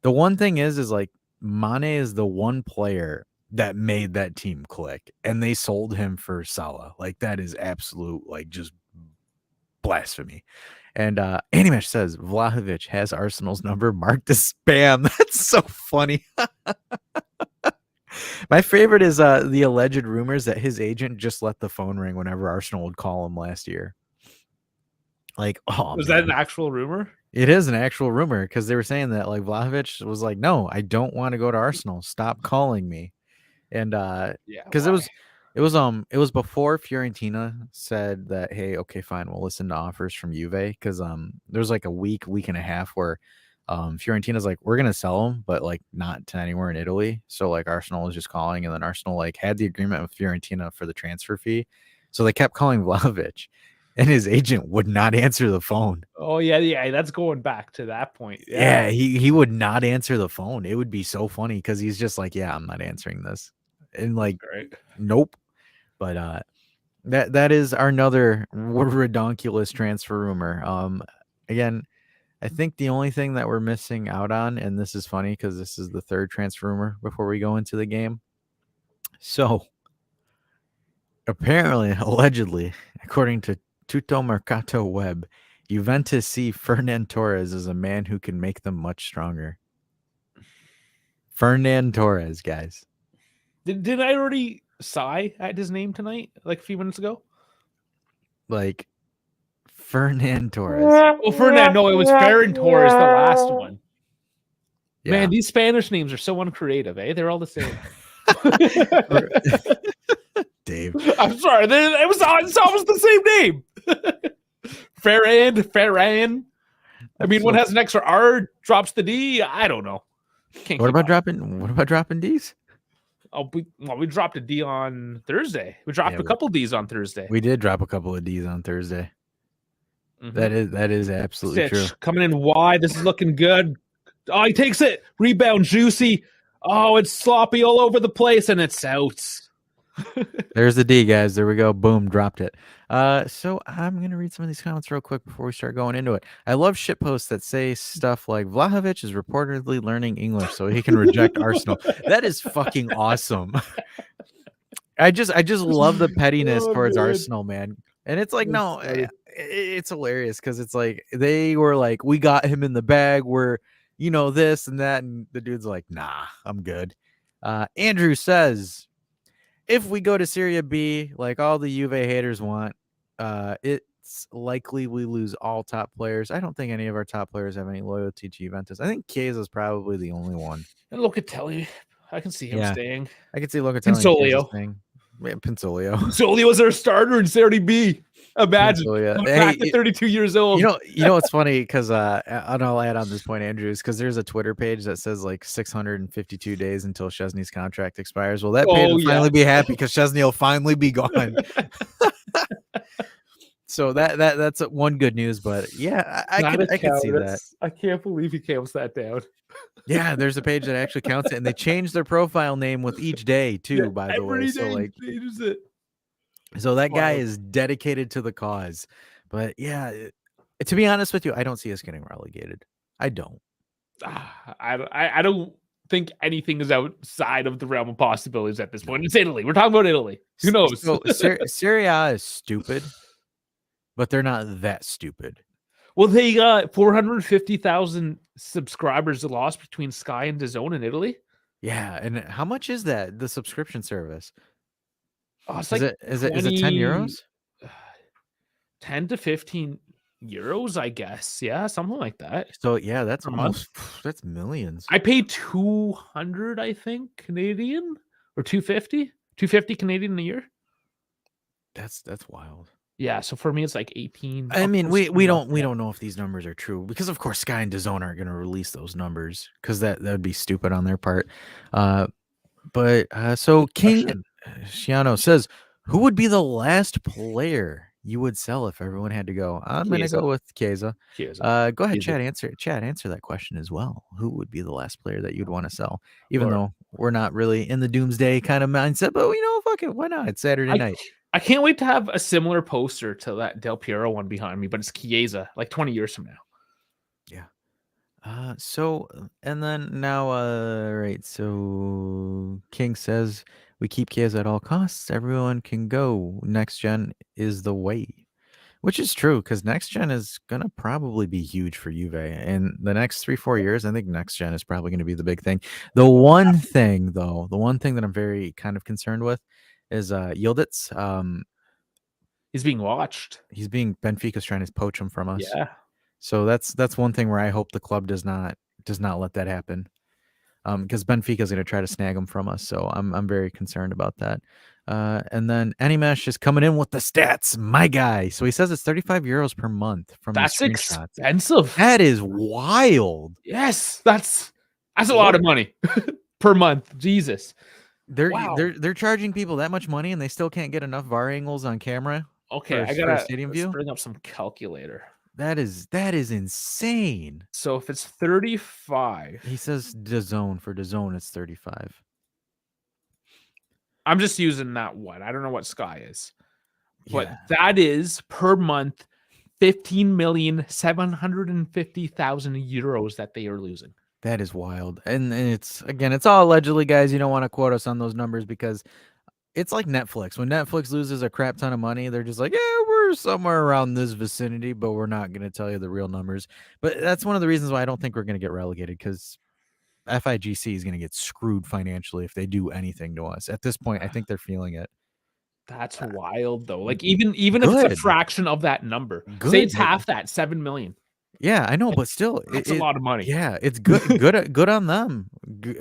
the one thing is like Mane is the one player that made that team click, and they sold him for Salah. Like, that is absolute, like, just blasphemy. And Animesh says Vlahovic has Arsenal's number marked as spam. That's so funny. My favorite is the alleged rumors that his agent just let the phone ring whenever Arsenal would call him last year. Like, oh, was man. that an actual rumor? It is an actual rumor because they were saying that like Vlahovic was like, no, I don't want to go to Arsenal. Stop calling me. And because it was before Fiorentina said that, hey, okay, fine, we'll listen to offers from Juve, because there was like a week and a half where Fiorentina's like, we're gonna sell him, but like not to anywhere in Italy. So like Arsenal was just calling, and then Arsenal like had the agreement with Fiorentina for the transfer fee, so they kept calling Vlahovic, and his agent would not answer the phone. Oh yeah, that's going back to that point. Yeah, he would not answer the phone. It would be so funny because he's just like, yeah, I'm not answering this, and like, nope. But that is our another redonkulous transfer rumor. Again, I think the only thing that we're missing out on, and this is funny because this is the third transfer rumor before we go into the game. So apparently, allegedly, according to Tutto Mercato Web, Juventus see Fernan Torres as a man who can make them much stronger. Fernan Torres, guys. Did I already sigh at his name tonight, like a few minutes ago? Like Fernan Torres. Well, Fernan, no, it was Ferran Torres, the last one. Yeah. Man, these Spanish names are so uncreative, eh? They're all the same. Dave. I'm sorry. It's almost the same name. Ferran. I mean, one has an extra R, drops the D. I don't know. What about dropping D's? Oh, we dropped a D on Thursday. We dropped a couple D's on Thursday. We did drop a couple of D's on Thursday. Mm-hmm. That is absolutely true. Coming in wide. This is looking good. Oh, he takes it. Rebound, juicy. Oh, it's sloppy all over the place, and it's out. There's the D, guys. There we go. Boom, dropped it. So I'm going to read some of these comments real quick before we start going into it. I love shitposts that say stuff like Vlahovic is reportedly learning English so he can reject Arsenal. That is fucking awesome. I just love the pettiness towards Arsenal, man. And it's like, no, it's hilarious because it's like they were like, we got him in the bag. We're, this and that. And the dude's like, nah, I'm good. Andrew says, if we go to Serie B, like all the Juve haters want, it's likely we lose all top players. I don't think any of our top players have any loyalty to Juventus. I think Chiesa is probably the only one. And Locatelli, I can see him staying. I can see Locatelli. Pinsolio. Pinsolio. Pinsolio was our starter in Serie B. Imagine back at 32 years old. You know what's funny, because and I'll add on this point, Andrew, is because there's a Twitter page that says like 652 days until Szczesny's contract expires. Well, that page will finally be happy because Szczesny will finally be gone. So that's one good news, but yeah, I can see that. I can't believe he counts that down. Yeah, there's a page that actually counts it, and they change their profile name with each day too. By the way, so like changes it. So that guy is dedicated to the cause. But yeah, to be honest with you, I don't see us getting relegated. I don't. I don't think anything is outside of the realm of possibilities at this point. It's Italy. We're talking about Italy. Who knows? So Serie A is stupid, but they're not that stupid. Well, they got 450,000 subscribers lost between Sky and DAZN in Italy. Yeah, and how much is that, the subscription service? Oh, it's is it 10 euros? 10 to 15 euros, I guess. Yeah, something like that. So yeah, that's Per month? almost that's millions. I pay 200, I think, Canadian or 250. 250 Canadian a year. That's wild. Yeah, so for me it's like 18. I mean, almost we 20 bucks. don't know if these numbers are true because of course Sky and DAZN aren't going to release those numbers because that would be stupid on their part. So King Question. Shiano says, who would be the last player you would sell if everyone had to go? I'm going to Chiesa. go with Chiesa. Chiesa. Go ahead, Chiesa. Chad, answer that question as well. Who would be the last player that you'd want to sell? Even Or- though we're not really in the doomsday kind of mindset, but fuck it, why not? It's Saturday night. I can't wait to have a similar poster to that Del Piero one behind me, but it's Chiesa, like 20 years from now. Yeah. And then now, right. So King says we keep Chiesa at all costs. Everyone can go. Next gen is the way, which is true because next gen is gonna probably be huge for Juve in the next 3-4 years. I think next gen is probably going to be the big thing. The one thing that I'm very kind of concerned with is Yildiz. He's being watched. Benfica's trying to poach him from us. Yeah. So that's one thing where I hope the club does not let that happen. Because Benfica is going to try to snag him from us. So I'm very concerned about that. And then Anymesh is coming in with the stats, my guy. So he says it's 35 euros per month from That's the screenshots. expensive. That is wild. Yes, that's a lot of money per month. Jesus. They're charging people that much money and they still can't get enough VAR angles on camera. Okay, I for a gotta stadium let's view. bring up some calculator. That is insane. So if it's 35, He says DAZN for DAZN it's 35. I'm just using that one. I don't know what Sky is, but Yeah. that is per month 15,750,000 euros that they are losing. That is wild. And it's all allegedly, guys. You don't want to quote us on those numbers because it's like Netflix. When Netflix loses a crap ton of money, they're just like, yeah, we're somewhere around this vicinity, but we're not going to tell you the real numbers. But that's one of the reasons why I don't think we're going to get relegated because FIGC is going to get screwed financially if they do anything to us. At this point, I think they're feeling it. That's wild, though. Like even if it's a fraction of that number, say it's half that, 7 million. Yeah, I know, but still, it's a lot of money. Yeah, it's good, good on them.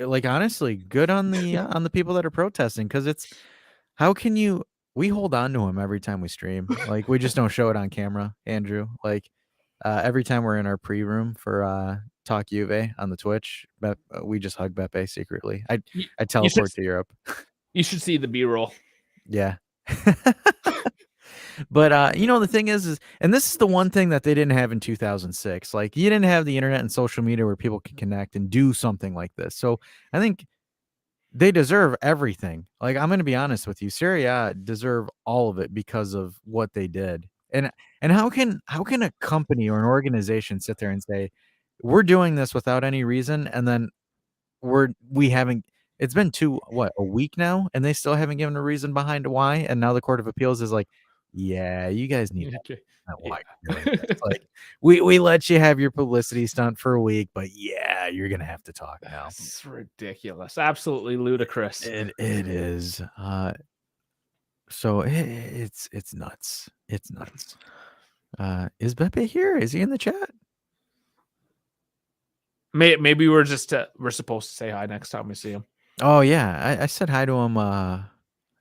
Like honestly, good on the people that are protesting because it's how can you? We hold on to them every time we stream. Like we just don't show it on camera, Andrew. Like every time we're in our pre-room for Talk Juve on the Twitch, we just hug Beppe secretly. I teleport to Europe. You should see the B-roll. Yeah. But the thing is, and this is the one thing that they didn't have in 2006. Like you didn't have the internet and social media where people can connect and do something like this. So I think they deserve everything. Like I'm going to be honest with you, Serie A deserve all of it because of what they did. And how can a company or an organization sit there and say we're doing this without any reason, and then we haven't. It's been a week now, and they still haven't given a reason behind why. And now the Court of Appeals is like, yeah, you guys need to why you're doing this. Like we let you have your publicity stunt for a week, but yeah, you're gonna have to talk now. It's ridiculous, absolutely ludicrous. It is. So it's nuts. It's nuts. Is Beppe here? Is he in the chat? Maybe we're supposed to say hi next time we see him. Oh yeah, I said hi to him.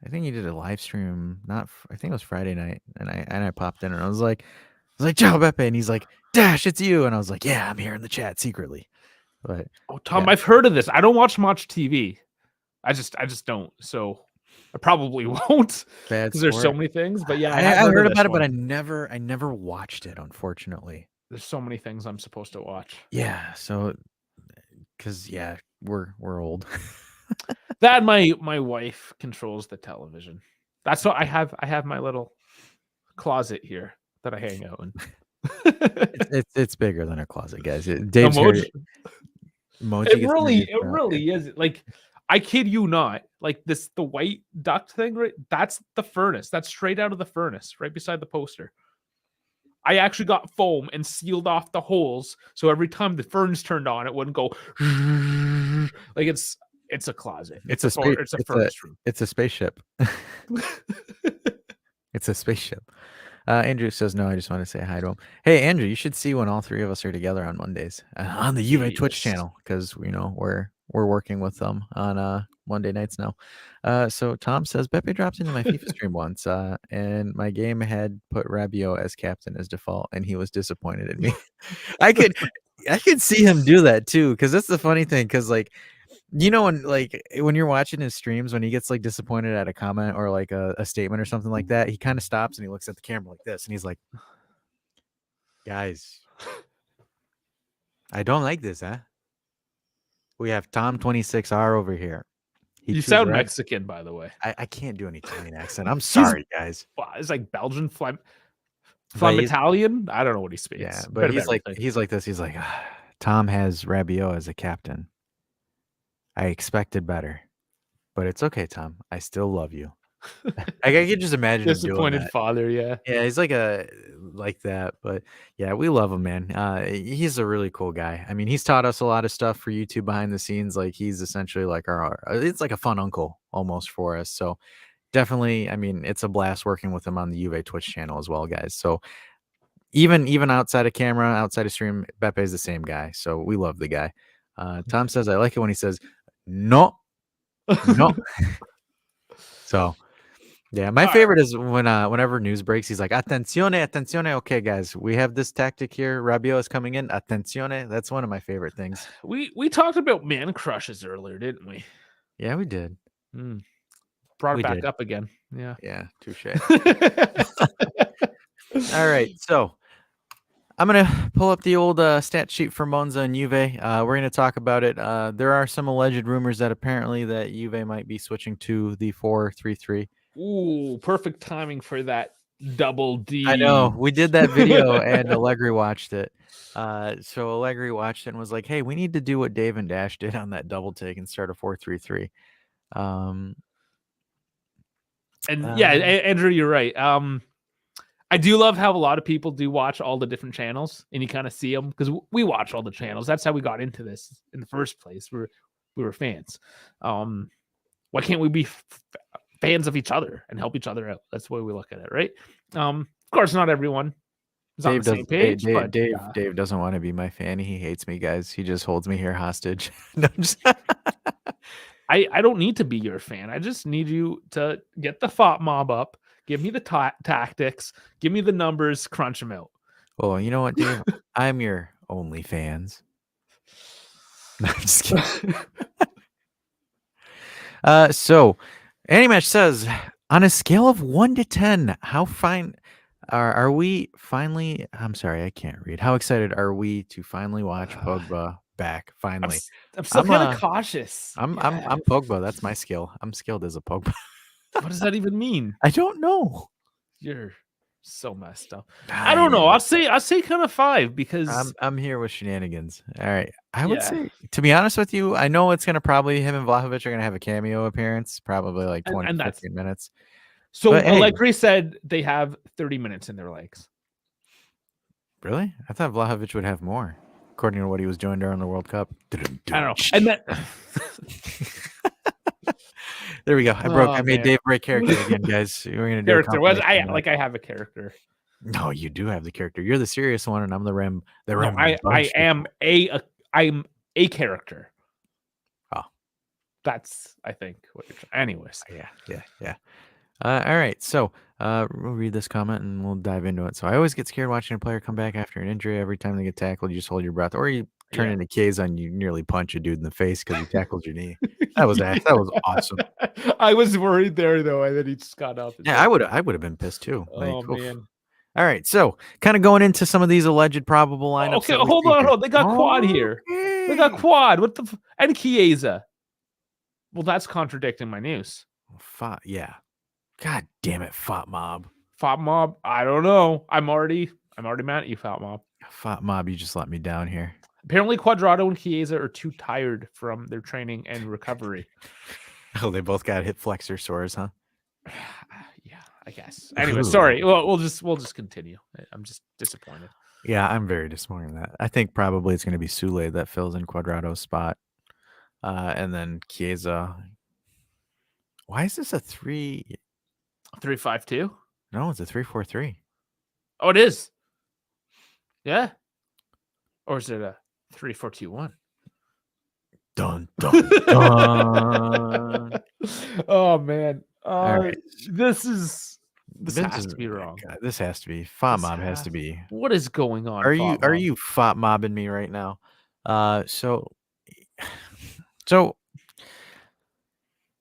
I think he did a live stream. I think it was Friday night, and I popped in and I was like, "Ciao, Beppe," and he's like, "Dash, it's you," and I was like, "Yeah, I'm here in the chat secretly." But Tom, yeah. I've heard of this. I don't watch much TV. I just don't. So I probably won't because there's so many things. But yeah, I heard about it, but I never watched it. Unfortunately, there's so many things I'm supposed to watch. Yeah, so because we're old. That my wife controls the television. That's what I have. I have my little closet here that I hang out in. it's bigger than a closet, guys. Dave's It really is. Like, I kid you not. Like the white duct thing, right? That's the furnace. That's straight out of the furnace, right beside the poster. I actually got foam and sealed off the holes, so every time the furnace turned on, it wouldn't go like it's a closet. It's a furnace room. It's a spaceship. It's a spaceship. Andrew says, no, I just want to say hi to him. Hey, Andrew, you should see when all three of us are together on Mondays on the Juve Twitch Jesus. channel because, we're working with them on Monday nights now. So Tom says, Beppe dropped into my FIFA stream once and my game had put Rabiot as captain as default and he was disappointed in me. I could see him do that too because that's the funny thing because, like, when you're watching his streams, when he gets like disappointed at a comment or like a statement or something like that, he kind of stops and he looks at the camera like this and he's like, guys, I don't like this, huh? We have Tom 26R over here. You sound Mexican, by the way. I can't do an Italian accent. I'm sorry, guys. Wow, it's like Belgian Flem But he's- Italian. I don't know what he speaks. Yeah, Bit but of he's like everything. this. He's like, Tom has Rabiot as a captain. I expected better, but it's okay, Tom. I still love you. I could just imagine him doing disappointed that. father. Yeah. Yeah, he's like that, but yeah, we love him, man. He's a really cool guy. I mean, he's taught us a lot of stuff for YouTube behind the scenes. Like he's essentially like it's like a fun uncle almost for us. So definitely, I mean, it's a blast working with him on the Juve Twitch channel as well, guys. So even outside of camera, outside of stream, Beppe is the same guy. So we love the guy. Tom says, I like it when he says, no. So yeah, my favorite is when whenever news breaks, he's like, attenzione, attenzione. Okay, guys, we have this tactic here. Rabiot is coming in. Attenzione. That's one of my favorite things. We talked about man crushes earlier, didn't we? Yeah, we did. Brought We it back did. up again. Yeah. Yeah, touche. All right, so I'm gonna pull up the old stat sheet for Monza and Juve. We're gonna talk about it. There are some alleged rumors that apparently that Juve might be switching to the 4-3-3. Ooh, perfect timing for that double D. I know. We did that video and Allegri watched it. So Allegri watched it and was like, hey, we need to do what Dave and Dash did on that double take and start a 4-3-3. Yeah, Andrew, you're right. I do love how a lot of people do watch all the different channels and you kind of see them because we watch all the channels. That's how we got into this in the first place. We were fans. Why can't we be fans of each other and help each other out? That's the way we look at it, right? Of course, not everyone is on the same page. Dave doesn't want to be my fan. He hates me, guys. He just holds me here hostage. No, I don't need to be your fan. I just need you to get the FOP mob up, give me the tactics, give me the numbers, crunch them out. Well, you know what, Dave? I'm your only fans. No, I'm just kidding. So Animash says, on a scale of 1 to 10, how fine are we finally? I'm sorry, I can't read. How excited are we to finally watch Pogba back? Finally, I'm still kind of cautious. I'm Pogba. That's my skill. I'm skilled as a Pogba. What does that even mean? I don't know. You're so messed up. I don't know. I'll say kind of 5 because I'm here with shenanigans. All right. I would say, to be honest with you, I know it's gonna probably him and Vlahovic are gonna have a cameo appearance, probably like 20, 15 minutes. So Allegri said they have 30 minutes in their legs. Really? I thought Vlahovic would have more, according to what he was doing during the World Cup. I don't know. And then there we go. I made Dave break character again, guys. We're gonna do character. I have a character. No, you do have the character. You're the serious one, and I'm the Rem. I'm a character. Oh, that's I think what you're trying. Anyways, yeah. All right, so we'll read this comment and we'll dive into it. So I always get scared watching a player come back after an injury. Every time they get tackled, you just hold your breath, or you turn into K's and you nearly punch a dude in the face because he tackled your knee. That was awesome. I was worried there though, and then he just got up. Yeah, I would have been pissed too. Oh man. All right, so kind of going into some of these alleged probable lineups. Okay, hold on. They got Quad here. They got Quad. What the and Chiesa. Well, that's contradicting my news. Yeah. God damn it, FOP mob. FOP mob. I don't know. I'm already mad at you, FOP mob. FOP mob, you just let me down here. Apparently, Cuadrado and Chiesa are too tired from their training and recovery. Oh, they both got hip flexor sores, huh? Yeah, I guess. Anyway, sorry. Well, we'll just continue. I'm just disappointed. Yeah, I'm very disappointed in that. I think probably it's going to be Sule that fills in Cuadrado's spot, and then Chiesa. Why is this a 3-5-2? No, it's a 3-4-3. Oh, it is. Yeah. Or is it a 3-4-2-1? Dun dun dun. Oh man. All right. This has This to be wrong. God, this has to be. Fop This mob has to be. What is going on? Are Fop you Mob? fop mobbing me right now? So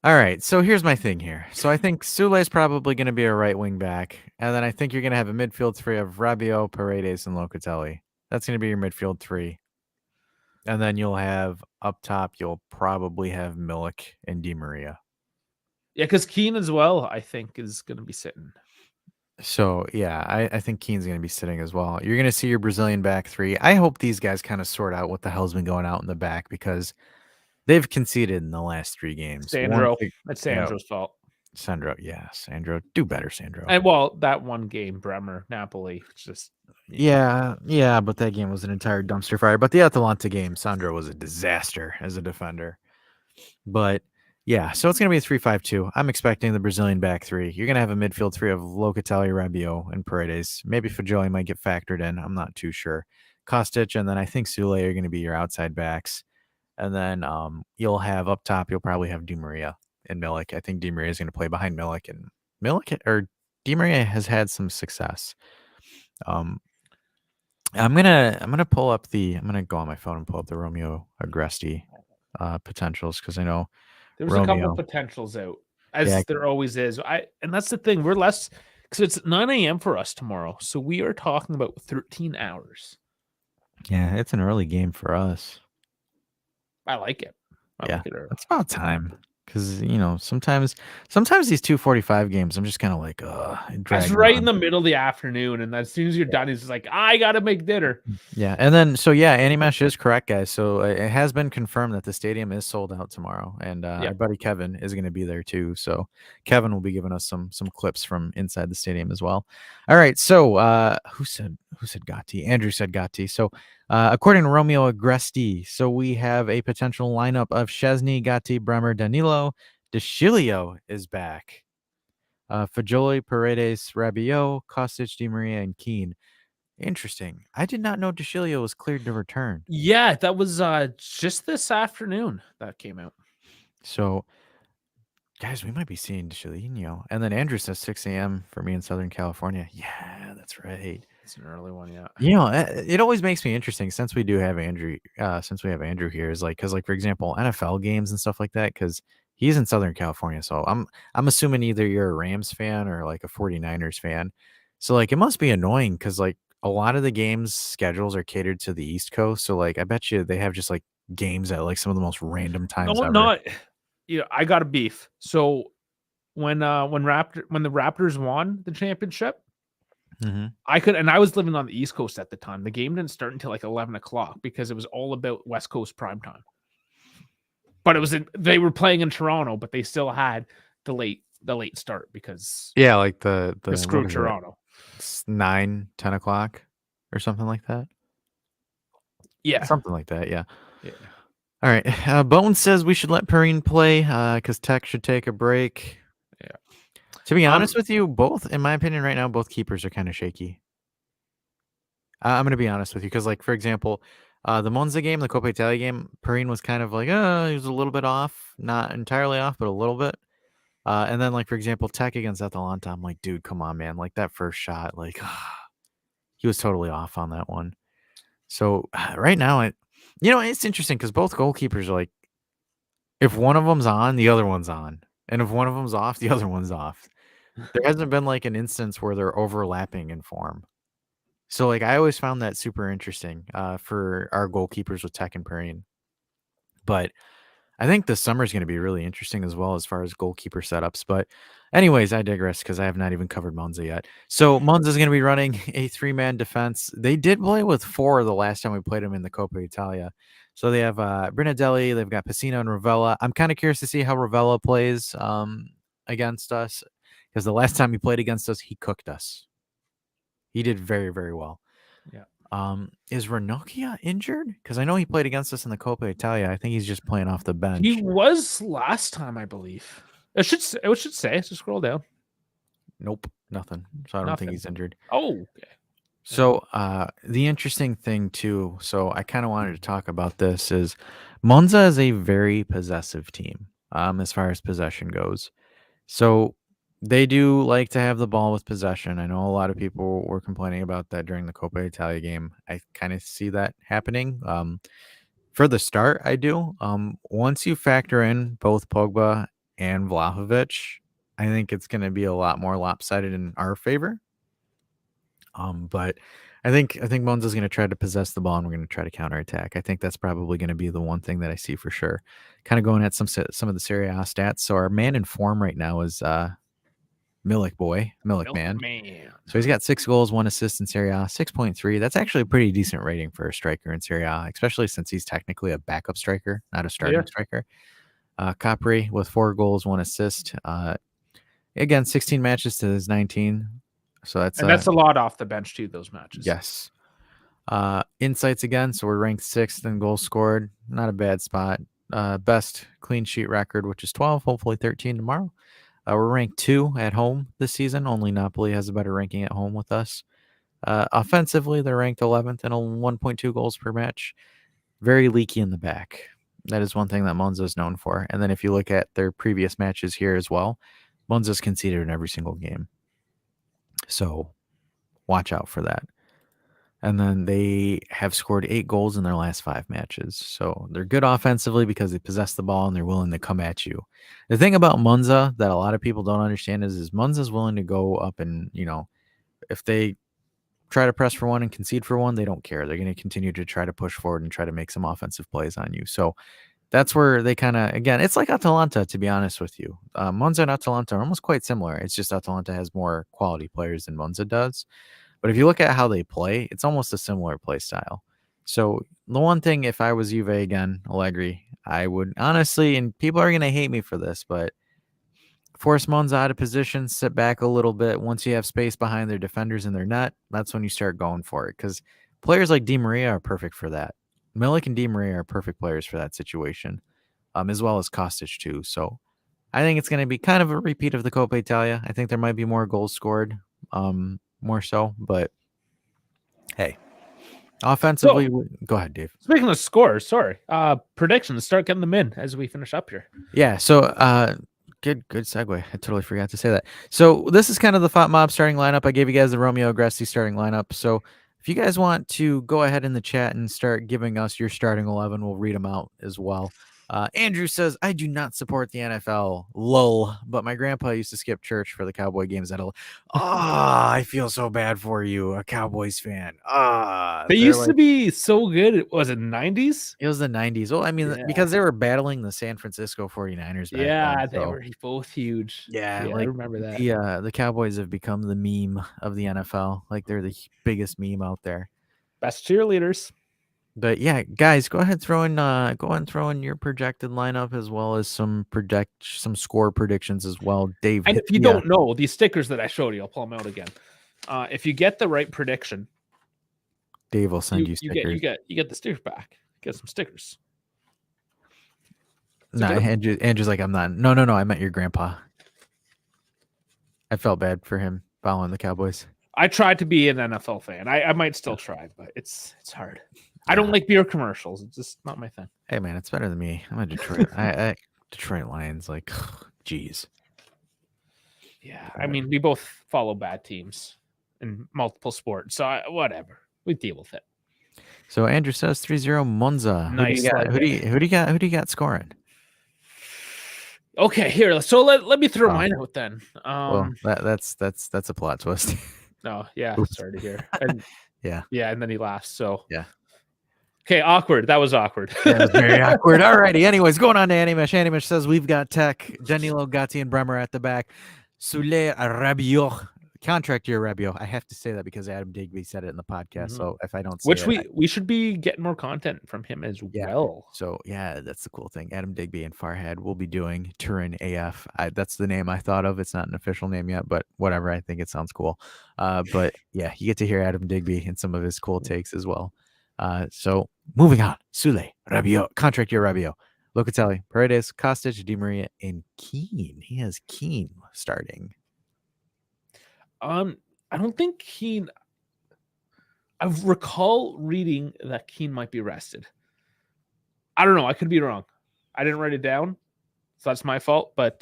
all right. So here's my thing here. So I think Sule is probably going to be a right wing back, and then I think you're going to have a midfield three of Rabiot, Paredes, and Locatelli. That's going to be your midfield three, and then you'll have up top. You'll probably have Milik and Di Maria. Yeah, because Keane as well, I think, is going to be sitting. So yeah, I think Keane's going to be sitting as well. You're going to see your Brazilian back three. I hope these guys kind of sort out what the hell's been going out in the back because they've conceded in the last 3 games. Sandro. That's Sandro's fault. Sandro, yeah, Sandro, do better, Sandro. And well, that one game, Bremer, Napoli, it's just yeah, but that game was an entire dumpster fire. But the Atalanta game, Sandro was a disaster as a defender. But yeah, so it's going to be a 3-5-2. I'm expecting the Brazilian back three. You're going to have a midfield three of Locatelli, Rabiot, and Paredes. Maybe Fajoli might get factored in. I'm not too sure. Kostic, and then I think Sule are going to be your outside backs. And then you'll have up top, you'll probably have Di Maria and Milik. I think Di Maria is going to play behind Milik, and Di Maria has had some success. I'm gonna go on my phone and pull up the Romeo Agresti potentials because I know there was Romeo. a couple of potentials out, as there always is. And that's the thing, we're less because it's 9 a.m. for us tomorrow, so we are talking about 13 hours. Yeah, it's an early game for us. I like it. It's about time. Because sometimes these 2:45 games, I'm just kind of like, That's right in the middle of the afternoon, and as soon as you're done, he's just like, I gotta make dinner. Yeah, and then Andy Mesh is correct, guys. So it has been confirmed that the stadium is sold out tomorrow, and our buddy Kevin is going to be there too. So Kevin will be giving us some clips from inside the stadium as well. All right, so who said Gatti? Andrew said Gatti. So according to Romeo Agresti, so we have a potential lineup of Szczesny, Gatti, Bremer, Danilo. DeScilio is back. Fajoli, Paredes, Rabiot, Kostic, Di Maria, and Keane. Interesting. I did not know DeScilio was cleared to return. Yeah, that was just this afternoon that came out. So, guys, we might be seeing DeScilio. And then Andrew says 6 a.m. for me in Southern California. Yeah, that's right. It's an early one, yeah. It always makes me interesting since we have Andrew here is like, because like, for example, NFL games and stuff like that, because he's in Southern California. So I'm assuming either you're a Rams fan or like a 49ers fan. So like, it must be annoying because like a lot of the games schedules are catered to the East Coast. So like, I bet you they have just like games at like some of the most random times ever. I got a beef. So when the Raptors won the championship, I was living on the East Coast at the time. The game didn't start until like 11 o'clock because it was all about West Coast primetime. But they were playing in Toronto, but they still had the late start because like the screw Toronto. 9-10 o'clock or something like that. Yeah, something like that. Yeah. All right. Bones says we should let Perrine play because Tech should take a break. Yeah. To be honest with you, both, in my opinion, right now, both keepers are kind of shaky. I'm going to be honest with you because, like, for example, the Monza game, the Coppa Italia game, Perrine was kind of like, he was a little bit off. Not entirely off, but a little bit. And then, like, for example, Tech against Atalanta, I'm like, dude, come on, man. Like, that first shot, like, he was totally off on that one. So, right now, it's interesting because both goalkeepers are like, if one of them's on, the other one's on. And if one of them's off, the other one's off. There hasn't been like an instance where they're overlapping in form. So like I always found that super interesting for our goalkeepers with Tech and Perrine. But I think the summer is going to be really interesting as well as far as goalkeeper setups. But anyways, I digress because I have not even covered Monza yet. So Monza is going to be running a 3-man defense. They did play with 4 the last time we played them in the Coppa Italia. So they have Brinadelli, they've got Pacino and Ravella. I'm kind of curious to see how Ravella plays against us because the last time he played against us, he cooked us. He did very, very well. Yeah. Is Ranocchia injured? Because I know he played against us in the Coppa Italia. I think he's just playing off the bench. He was last time, I believe. It should say. Just scroll down. Nope, nothing. So I don't think he's injured. Oh, okay. So the interesting thing too, so I kind of wanted to talk about this is Monza is a very possessive team as far as possession goes. So they do like to have the ball with possession. I know a lot of people were complaining about that during the Coppa Italia game. I kind of see that happening. For the start, I do. Once you factor in both Pogba and Vlahovic, I think it's going to be a lot more lopsided in our favor. But I think Monza's going to try to possess the ball, and we're going to try to counterattack. I think that's probably going to be the one thing that I see for sure. Kind of going at some of the Serie A stats. So our man in form right now is Milik man. So he's got 6 goals, 1 assist in Serie A, 6.3. That's actually a pretty decent rating for a striker in Serie A, especially since he's technically a backup striker, not a starting striker. Capri with 4 goals, 1 assist. Again, 16 matches to his 19. So that's a lot off the bench too, those matches. Yes. Insights again. So we're ranked 6th in goals scored. Not a bad spot. Best clean sheet record, which is 12, hopefully 13 tomorrow. We're ranked 2 at home this season. Only Napoli has a better ranking at home with us. Offensively, they're ranked 11th and 1.2 goals per match. Very leaky in the back. That is one thing that Monza is known for. And then if you look at their previous matches here as well, Monza's conceded in every single game. So watch out for that. And then they have scored 8 goals in their last 5 matches. So they're good offensively because they possess the ball and they're willing to come at you. The thing about Monza that a lot of people don't understand is Monza's willing to go up and, if they try to press for one and concede for one, they don't care. They're going to continue to try to push forward and try to make some offensive plays on you. So that's where they kind of, again, it's like Atalanta, to be honest with you. Monza and Atalanta are almost quite similar. It's just Atalanta has more quality players than Monza does. But if you look at how they play, it's almost a similar play style. So the one thing, if I was Juve again, Allegri, I would honestly, and people are going to hate me for this, but force Monza out of position, sit back a little bit. Once you have space behind their defenders in their net, that's when you start going for it. Because players like Di Maria are perfect for that. Milik and Di Maria are perfect players for that situation, as well as Kostic too. So I think it's going to be kind of a repeat of the Coppa Italia. I think there might be more goals scored, more so. But hey, offensively, go ahead, Dave. Speaking of scores, predictions, start getting them in as we finish up here. Yeah, so good segue. I totally forgot to say that. So this is kind of the Fat Mob starting lineup. I gave you guys the Romeo Agressi starting lineup. So if you guys want to go ahead in the chat and start giving us your starting 11, we'll read them out as well. Andrew says, I do not support the NFL. Lol. But my grandpa used to skip church for the Cowboy games. I feel so bad for you, a Cowboys fan. They used to be so good. Was it 90s? It was the 90s. Well, I mean, because they were battling the San Francisco 49ers back then, they were both huge. Yeah, I remember that. The Cowboys have become the meme of the NFL. Like, they're the biggest meme out there. Best cheerleaders. But yeah, guys, go ahead throw in your projected lineup as well as some score predictions as well. Dave, and if you don't know these stickers that I showed you, I'll pull them out again. If you get the right prediction, Dave will send you stickers. You get the stickers back. Get some stickers. No, Andrew's like, I'm not. No, I meant your grandpa. I felt bad for him following the Cowboys. I tried to be an NFL fan. I might still try, but it's hard. I don't like beer commercials. It's just not my thing. Hey man, it's better than me. I'm a Detroit. Detroit Lions. Like, jeez. Yeah, I mean, we both follow bad teams in multiple sports, so whatever. We deal with it. So Andrew says 3-0 Monza. Nice. Who do you got scoring? Okay, here. So let me throw mine out then. Well, that's a plot twist. No, yeah, sorry to hear. And, yeah, and then he laughs. So yeah. Okay, awkward. That was awkward. That was very awkward. Alrighty. Anyways, going on to Animesh. Animesh says we've got Tech, Danilo, Gatti, and Bremer at the back. Sule Rabiot. Contract year Rabiot. I have to say that because Adam Digby said it in the podcast. Mm-hmm. So if I don't say we should be getting more content from him as well. So yeah, that's the cool thing. Adam Digby and Farhad will be doing Turin AF. That's the name I thought of. It's not an official name yet, but whatever. I think it sounds cool. But yeah, you get to hear Adam Digby and some of his cool takes as well. So moving on, Sule, Rabiot, contract year Rabiot, Locatelli, Paredes, Kostic, Di Maria, and Keane. He has Keane starting. I don't think Keane. I recall reading that Keane might be rested. I don't know. I could be wrong. I didn't write it down, so that's my fault. But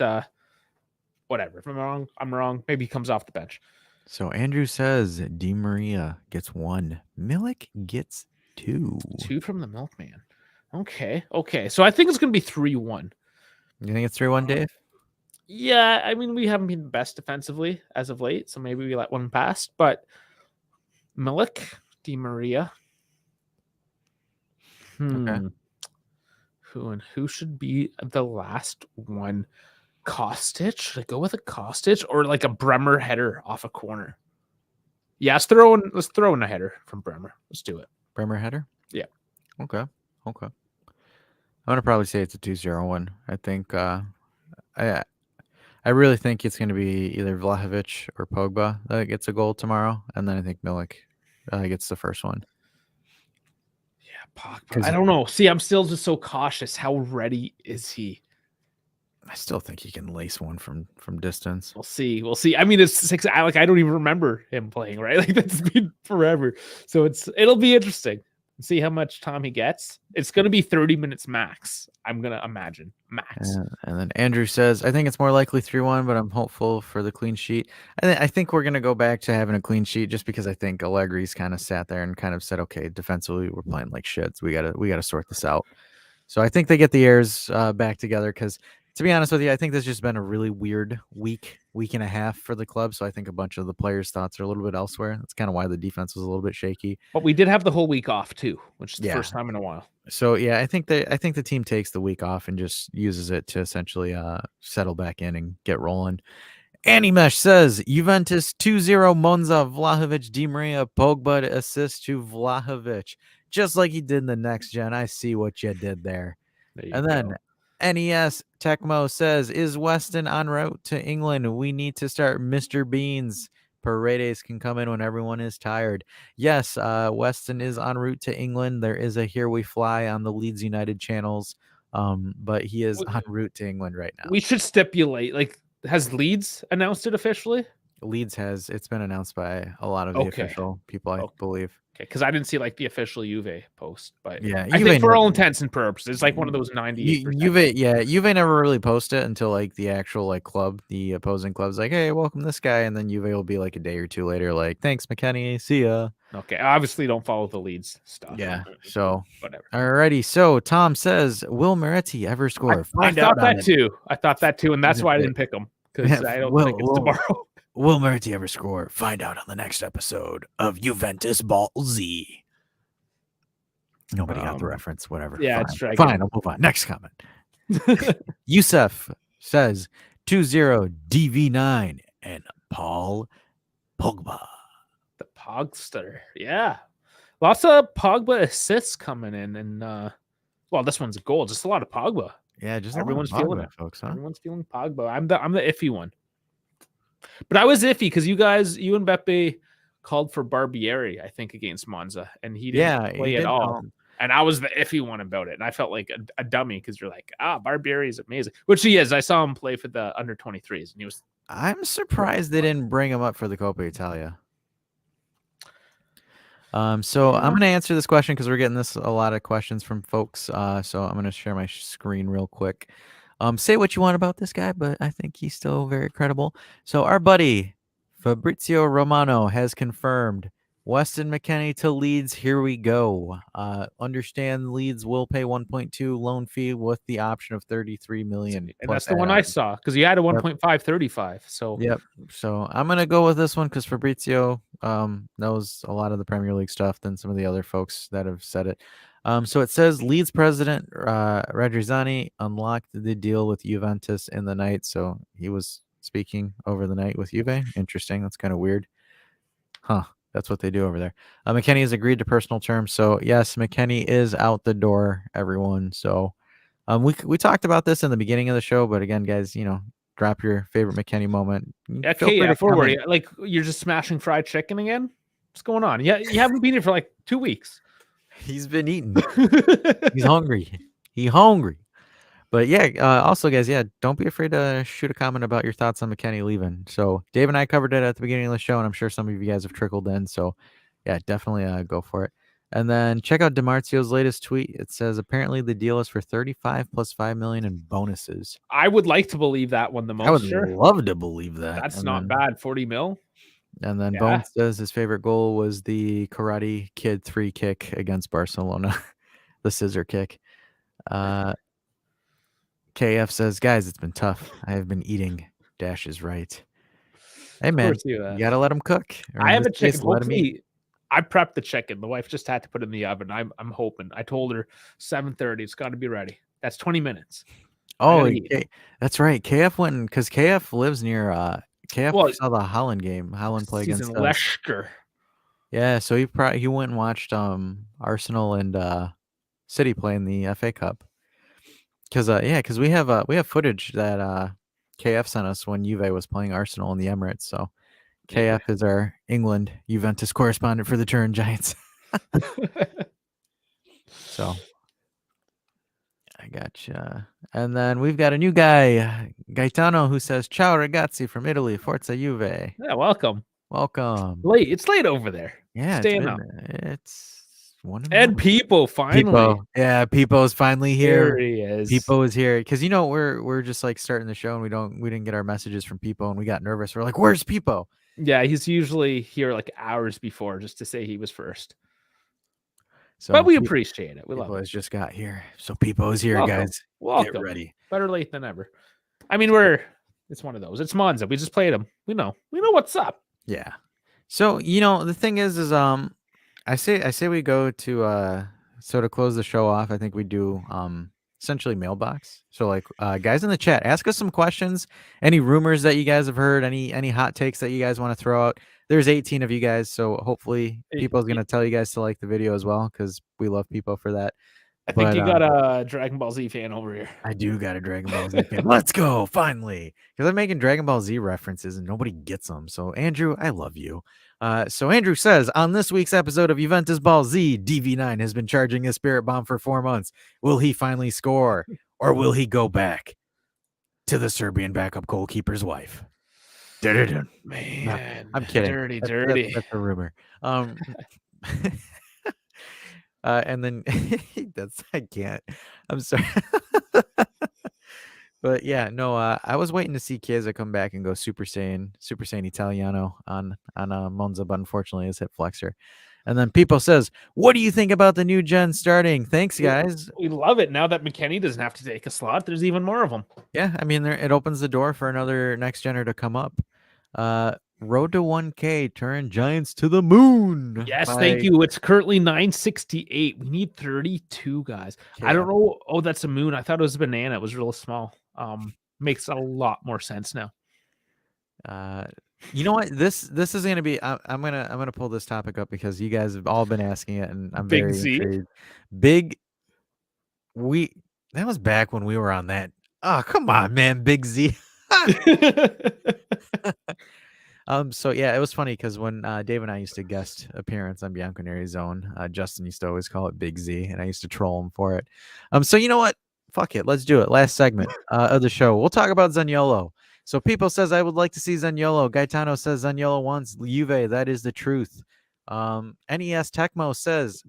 whatever. If I'm wrong, I'm wrong. Maybe he comes off the bench. So Andrew says Di Maria gets 1. Milik gets 2. 2 from the Milkman. Okay. So I think it's going to be 3-1. You think it's 3-1, Dave? Yeah, I mean, we haven't been the best defensively as of late, so maybe we let one pass. But Milik, Di Maria. Okay. Who should be the last one? Kostic? Should I go with a Kostic or like a Bremer header off a corner? Yeah, let's throw in a header from Bremer. Let's do it. Bremer header? Yeah. Okay. I'm gonna probably say it's a 2-0 I think I really think it's gonna be either Vlahovic or Pogba that gets a goal tomorrow, and then I think Milik gets the first one. Yeah, Pogba. I don't know. See, I'm still just so cautious. How ready is he? I still think he can lace one from distance. We'll see. I mean, it's 6. I don't even remember him playing, right? Like that's been forever. So it'll be interesting. See how much time he gets. It's going to be 30 minutes max. I'm going to imagine max. And then Andrew says, I think it's more likely 3-1, but I'm hopeful for the clean sheet. I think we're going to go back to having a clean sheet just because I think Allegri's kind of sat there and kind of said, okay, defensively, we're playing like shit. So we got to sort this out. So I think they get the heirs back together because, to be honest with you, I think this has just been a really weird week and a half for the club. So I think a bunch of the players' thoughts are a little bit elsewhere. That's kind of why the defense was a little bit shaky. But we did have the whole week off too, which is the first time in a while. So yeah, I think the team takes the week off and just uses it to essentially settle back in and get rolling. Animesh says Juventus 2-0 Monza, Vlahovic, Di Maria, Pogba to assist to Vlahovic, just like he did in the next gen. I see what you did there. And then NES Tecmo says, is Weston en route to England? We need to start Mr. Beans. Paredes can come in when everyone is tired. Yes, Weston is en route to England. There is a Here We Fly on the Leeds United channels, but he is en route to England right now. We should stipulate, like, has Leeds announced it officially? Leeds has. It's been announced by a lot of the official people, I believe. Okay, because I didn't see like the official Juve post, but yeah, I think for all intents and purposes, it's like one of those 98%. Juve never really post it until like the actual like club, the opposing club's like, hey, welcome this guy, and then Juve will be like a day or two later, like, thanks, McKennie, see ya. Okay, I obviously don't follow the Leeds stuff. Yeah, so whatever. Alrighty, so Tom says, will Moretti ever score? I thought that too, and that's why I didn't pick him because I don't think it's tomorrow. Will Moretti ever score? Find out on the next episode of Juventus Ball Z. Nobody got the reference. Whatever. Yeah, fine. I'll move on. Next comment. Youssef says 2-0 DV9 and Paul Pogba. The Pogster. Yeah. Lots of Pogba assists coming in. And, well, this one's a goal. Just a lot of Pogba. Yeah, just everyone's feeling it, folks. Huh? Everyone's feeling Pogba. I'm the iffy one. But I was iffy because you and Beppe called for Barbieri, I think, against Monza, and he didn't play at all. And I was the iffy one about it, and I felt like a dummy because you're like, Barbieri is amazing, which he is. I saw him play for the under 23s, and he was. I'm surprised they didn't bring him up for the Coppa Italia. So I'm going to answer this question because we're getting a lot of questions from folks. So I'm going to share my screen real quick. Say what you want about this guy, but I think he's still very credible. So our buddy Fabrizio Romano has confirmed Weston McKennie to Leeds. Here we go. Understand Leeds will pay 1.2 loan fee with the option of 33 million. And that's the one I saw because you had a 1.535. So yep. So I'm gonna go with this one because Fabrizio knows a lot of the Premier League stuff than some of the other folks that have said it. So it says Leeds president Radrizzani unlocked the deal with Juventus in the night. So he was speaking over the night with Juve. Interesting. That's kind of weird. Huh. That's what they do over there. McKennie has agreed to personal terms. So yes, McKennie is out the door, everyone. So we talked about this in the beginning of the show, but again, guys, drop your favorite McKennie moment. Forward. Like you're just smashing fried chicken again? What's going on? Yeah, you haven't been here for like 2 weeks. He's been eating. He's hungry. He's hungry. But yeah, also guys, don't be afraid to shoot a comment about your thoughts on McKennie leaving. So Dave and I covered it at the beginning of the show, and I'm sure some of you guys have trickled in. So Yeah, definitely go for it. And then check out DiMarzio's latest tweet. It says apparently the deal is for 35 plus 5 million in bonuses. I would like to believe that one the most. I would Sure. love to believe that. That's And not then, bad. 40 mil. And then Yeah. Bones says his favorite goal was the Karate Kid 3 kick against Barcelona, the scissor kick. KF says, guys, it's been tough. I have been eating. Dash is right. Hey, man, you got to let them cook. I have a chicken. Hopefully, I prepped the chicken. The wife just had to put it in the oven. I'm hoping. I told her 7:30. It's got to be ready. That's 20 minutes. Oh, that's right. KF went because KF lives near. KF saw the Holland game. Holland play against Leicester. Yeah, so he went and watched Arsenal and City play in the FA Cup. Because we have footage that KF sent us when Juve was playing Arsenal in the Emirates. So KF is our England Juventus correspondent for the Turin Giants. So I gotcha. And then we've got a new guy, Gaetano, who says, "Ciao ragazzi from Italy, Forza Juve." Yeah, welcome. It's late over there. Yeah, staying up. It's one. And Pipo finally. Pipo's finally here. There he is. Pipo is here because we're just like starting the show and we didn't get our messages from Pipo and we got nervous. We're like, "Where's Pipo?" Yeah, he's usually here like hours before just to say he was first. So, but we appreciate it. We love it. Has just got here, so Pipo is here, guys. Welcome. Get ready. Better late than ever. I mean, it's one of those. It's Monza. We just played him. We know what's up. Yeah. So the thing is I say we go to so to close the show off. I think we do essentially mailbox. So like guys in the chat, ask us some questions. Any rumors that you guys have heard? Any hot takes that you guys want to throw out? There's 18 of you guys, so hopefully people's gonna tell you guys to like the video as well because we love people for that. I think you got a Dragon Ball Z fan over here. I do got a Dragon Ball Z fan. Let's go, finally. Because I'm making Dragon Ball Z references and nobody gets them. So, Andrew, I love you. So, Andrew says, on this week's episode of Juventus Ball Z, DV9 has been charging his spirit bomb for 4 months. Will he finally score? Or will he go back to the Serbian backup goalkeeper's wife? Man, no, I'm kidding. Dirty. That's a rumor. And then I can't. I'm sorry. But yeah, no, I was waiting to see Chiesa come back and go Super Saiyan Italiano on Monza, but unfortunately his hip flexor. And then People says, what do you think about the new gen starting? Thanks, guys. We love it. Now that McKennie doesn't have to take a slot, there's even more of them. Yeah, I mean, it opens the door for another next gener to come up. Road to 1K, Turin Giants to the moon. Yes, thank you. It's currently 968. We need 32 guys. Yeah. I don't know. Oh, that's a moon. I thought it was a banana. It was real small. Makes a lot more sense now. You know what? This is gonna be. I'm gonna pull this topic up because you guys have all been asking it, and I'm Big very Z. intrigued. That was back when we were on that. Oh, come on, man, Big Z. So yeah, it was funny because when Dave and I used to guest appearance on Bianconeri Zone, Justin used to always call it Big Z, and I used to troll him for it. So you know what? Fuck it, let's do it. Last segment of the show, we'll talk about Zaniolo. So People says I would like to see Zaniolo. Gaetano says Zaniolo wants Juve. That is the truth. NES Tecmo says,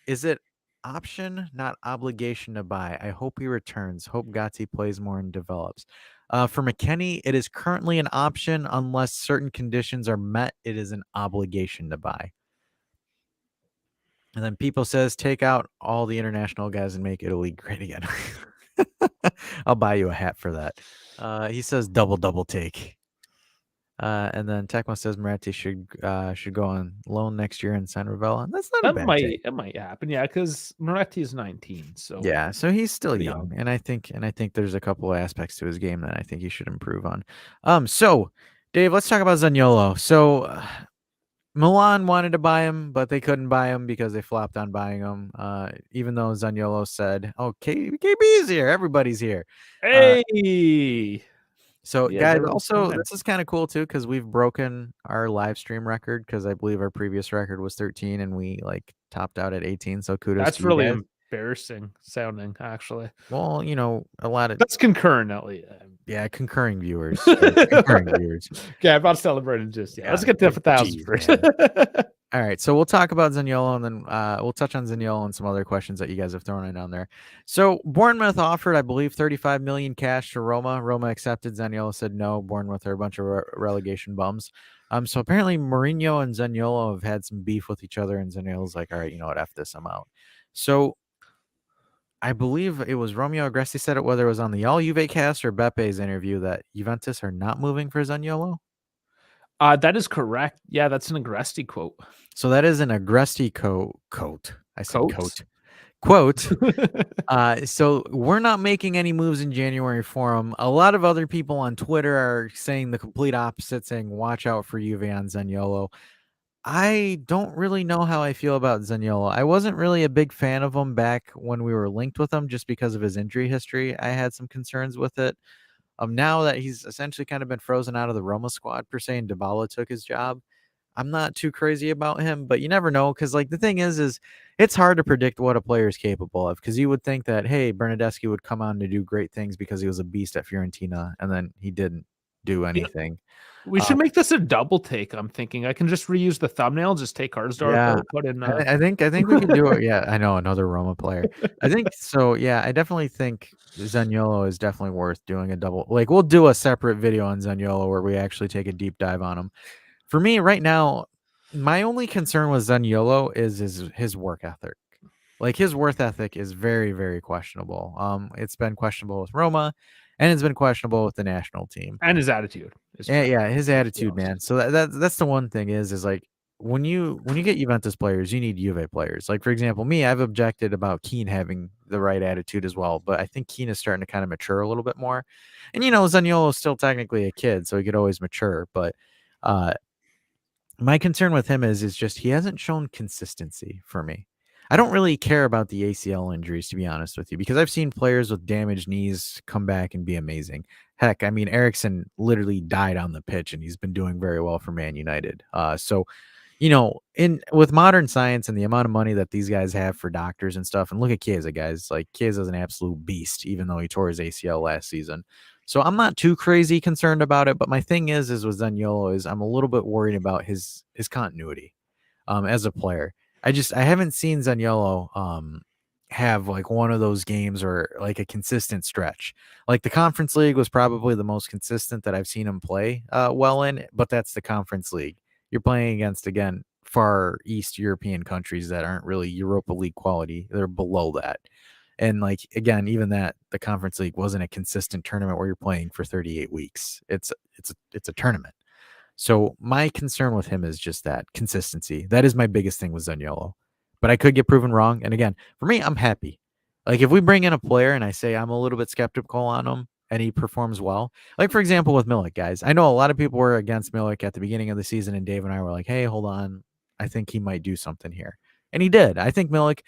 is it option, not obligation to buy? I hope he returns. Hope Gatti plays more and develops. For McKennie, it is currently an option unless certain conditions are met. It is an obligation to buy. And then People says, take out all the international guys and make Italy great again. I'll buy you a hat for that. He says double take. And then Tecmo says Moretti should go on loan next year and sign Ravella. And that's not a bad take. It might happen, yeah, because Moretti is 19, so yeah, so he's still young, and I think there's a couple of aspects to his game that I think he should improve on. So Dave, let's talk about Zaniolo. So Milan wanted to buy him, but they couldn't buy him because they flopped on buying him. Even though Zaniolo said, "Oh, KB is here, everybody's here." Hey. So guys, also this is kind of cool too because we've broken our live stream record because I believe our previous record was 13 and we like topped out at 18. So kudos. That's really embarrassing sounding, actually. Well, a lot of that's concurrent, Elliot. Yeah, concurring viewers. concurring viewers. Yeah, I'm not celebrating just yet. Let's get to 1,000 first. All right, so we'll talk about Zaniolo, and then we'll touch on Zaniolo and some other questions that you guys have thrown in down there. So Bournemouth offered, I believe, 35 million cash to Roma. Roma accepted. Zaniolo said no. Bournemouth are a bunch of relegation bums. So apparently Mourinho and Zaniolo have had some beef with each other, and Zaniolo's like, all right, you know what, F this, I'm out. So I believe it was Romeo Agresti said it, whether it was on the All Juve cast or Bepe's interview, that Juventus are not moving for Zaniolo. That is correct. Yeah, that's an Agresti quote. So that is an Agresti quote. I said Coat. quote. So we're not making any moves in January for him. A lot of other people on Twitter are saying the complete opposite, saying watch out for Juve on Zaniolo. I don't really know how I feel about Zaniolo. I wasn't really a big fan of him back when we were linked with him just because of his injury history. I had some concerns with it. Now that he's essentially kind of been frozen out of the Roma squad per se, and Dybala took his job, I'm not too crazy about him, but you never know, because like the thing is it's hard to predict what a player is capable of, because you would think that, hey, Bernardeschi would come on to do great things because he was a beast at Fiorentina, and then he didn't do anything. We should make this a double take. I'm thinking I can just reuse the thumbnail, just take Karsdorp out, put in. I think we could do it. Yeah, I know, another Roma player. I think so. Yeah, I definitely think Zaniolo is definitely worth doing a double. Like, we'll do a separate video on Zaniolo where we actually take a deep dive on him. For me right now, my only concern with Zaniolo is his work ethic. Like, his work ethic is very, very questionable. It's been questionable with Roma, and it's been questionable with the national team. And his attitude. Yeah, his attitude, man. So that's the one thing is like when you get Juventus players, you need Juve players. Like, for example, me, I've objected about Keane having the right attitude as well, but I think Keane is starting to kind of mature a little bit more. And Zaniolo is still technically a kid, so he could always mature, but my concern with him is just he hasn't shown consistency for me. I don't really care about the ACL injuries, to be honest with you, because I've seen players with damaged knees come back and be amazing. Heck, I mean, Eriksen literally died on the pitch, and he's been doing very well for Man United. So, with modern science and the amount of money that these guys have for doctors and stuff, and look at Chiesa, guys. Like, Chiesa's an absolute beast, even though he tore his ACL last season. So I'm not too crazy concerned about it, but my thing is with Zaniolo is I'm a little bit worried about his continuity as a player. I haven't seen Zaniolo have like one of those games or like a consistent stretch. Like, the Conference League was probably the most consistent that I've seen him play well in, but that's the Conference League. You're playing against, again, far East European countries that aren't really Europa League quality. They're below that. And like, again, even that, the Conference League wasn't a consistent tournament where you're playing for 38 weeks. It's a tournament. So my concern with him is just that consistency. That is my biggest thing with Zaniolo. But I could get proven wrong. And again, for me, I'm happy. Like, if we bring in a player and I say I'm a little bit skeptical on him and he performs well, like, for example, with Milik, guys, I know a lot of people were against Milik at the beginning of the season, and Dave and I were like, hey, hold on, I think he might do something here. And he did. I think Milik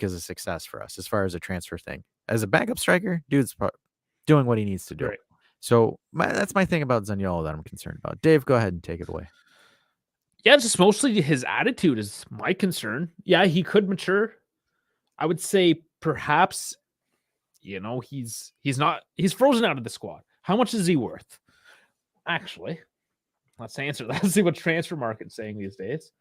is a success for us as far as a transfer thing. As a backup striker, dude's doing what he needs to do. Right. So that's my thing about Zaniolo that I'm concerned about. Dave, go ahead and take it away. Yeah, just mostly his attitude is my concern. Yeah, he could mature. I would say perhaps, he's frozen out of the squad. How much is he worth? Actually, let's answer that. Let's see what transfer market's saying these days.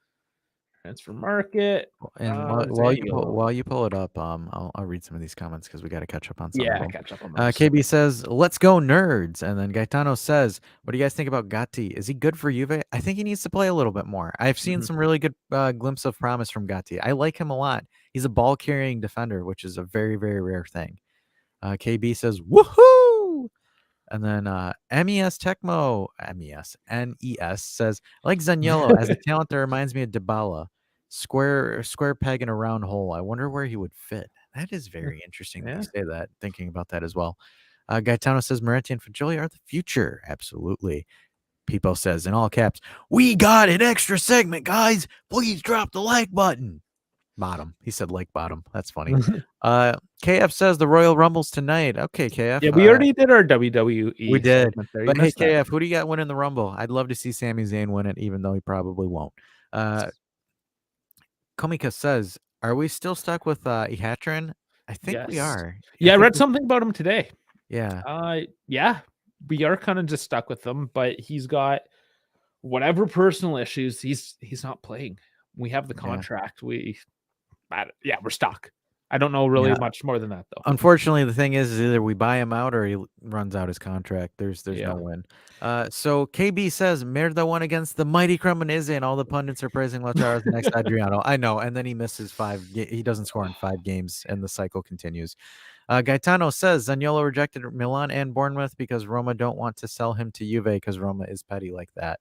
Transfer market. And while you pull it up, I'll read some of these comments because we got to catch up on some of them. Catch up on those. KB says, "Let's go, nerds." And then Gaetano says, "What do you guys think about Gatti? Is he good for Juve? I think he needs to play a little bit more. I've seen some really good glimpse of promise from Gatti. I like him a lot. He's a ball carrying defender, which is a very, very rare thing." KB says, "Woohoo!" And then MES Tecmo, NES says, "I like Zaniolo as a talent that reminds me of Dybala. Square peg in a round hole. I wonder where he would fit." That is very interesting that you say that, thinking about that as well. Gaetano says, "Moretti and Fagioli are the future." Absolutely. Pipo says, in all caps, "We got an extra segment, guys. Please drop the like button." Bottom. He said like bottom. That's funny. KF says the Royal Rumble's tonight. Okay, KF. Yeah, we already did our WWE. We did. But hey, KF, who do you got winning the Rumble? I'd love to see Sami Zayn win it, even though he probably won't. Komika says, "Are we still stuck with Ihatrin?" I think we are. Yeah, I read something about him today. Yeah. Yeah, we are kind of just stuck with him, but he's got whatever personal issues, he's not playing. We have the contract. We're stuck. I don't know really much more than that though. Unfortunately, the thing is either we buy him out or he runs out his contract. There's no win. So KB says Merda won against the mighty Cremonese, and all the pundits are praising Lautaro next Adriano. I know, and then he misses 5. He doesn't score in 5 games, and the cycle continues. Gaetano says Zaniolo rejected Milan and Bournemouth because Roma don't want to sell him to Juve because Roma is petty like that.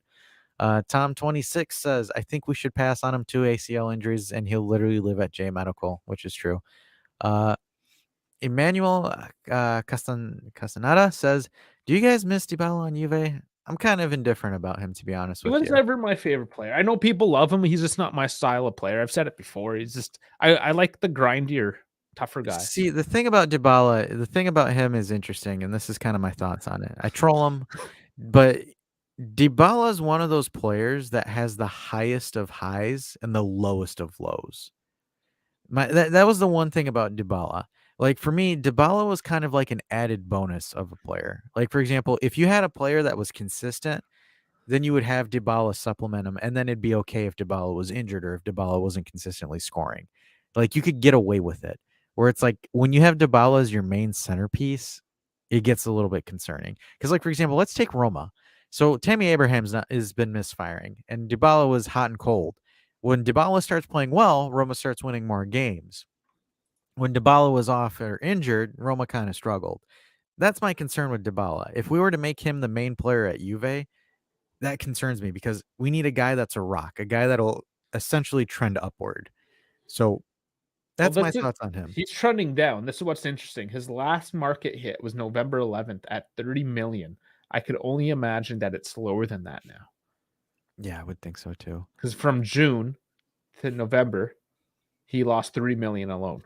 Tom 26 says I think we should pass on him 2 ACL injuries, and he'll literally live at J Medical, which is true. Emmanuel Castaneda says, do you guys miss Dybala on Juve? I'm kind of indifferent about him, to be honest with you. He was never my favorite player. I know people love him. He's just not my style of player. I've said it before. He's just I like the grindier, tougher guy. See, the thing about Dybala, the thing about him is interesting, and this is kind of my thoughts on it. I troll him, but Dybala is one of those players that has the highest of highs and the lowest of lows. That was the one thing about Dybala. Like for me, Dybala was kind of like an added bonus of a player. Like for example, if you had a player that was consistent, then you would have Dybala supplement him, and then it'd be okay if Dybala was injured or if Dybala wasn't consistently scoring. Like you could get away with it. Where it's like when you have Dybala as your main centerpiece, it gets a little bit concerning. Because like for example, let's take Roma. So Tammy Abraham's has been misfiring, and Dybala was hot and cold. When Dybala starts playing well, Roma starts winning more games. When Dybala was off or injured, Roma kind of struggled. That's my concern with Dybala. If we were to make him the main player at Juve, that concerns me because we need a guy that's a rock, a guy that'll essentially trend upward. So that's my thoughts on him. He's trending down. This is what's interesting. His last market hit was November 11th at 30 million. I could only imagine that it's lower than that now. Yeah, I would think so too. Because from June to November, he lost 3 million alone.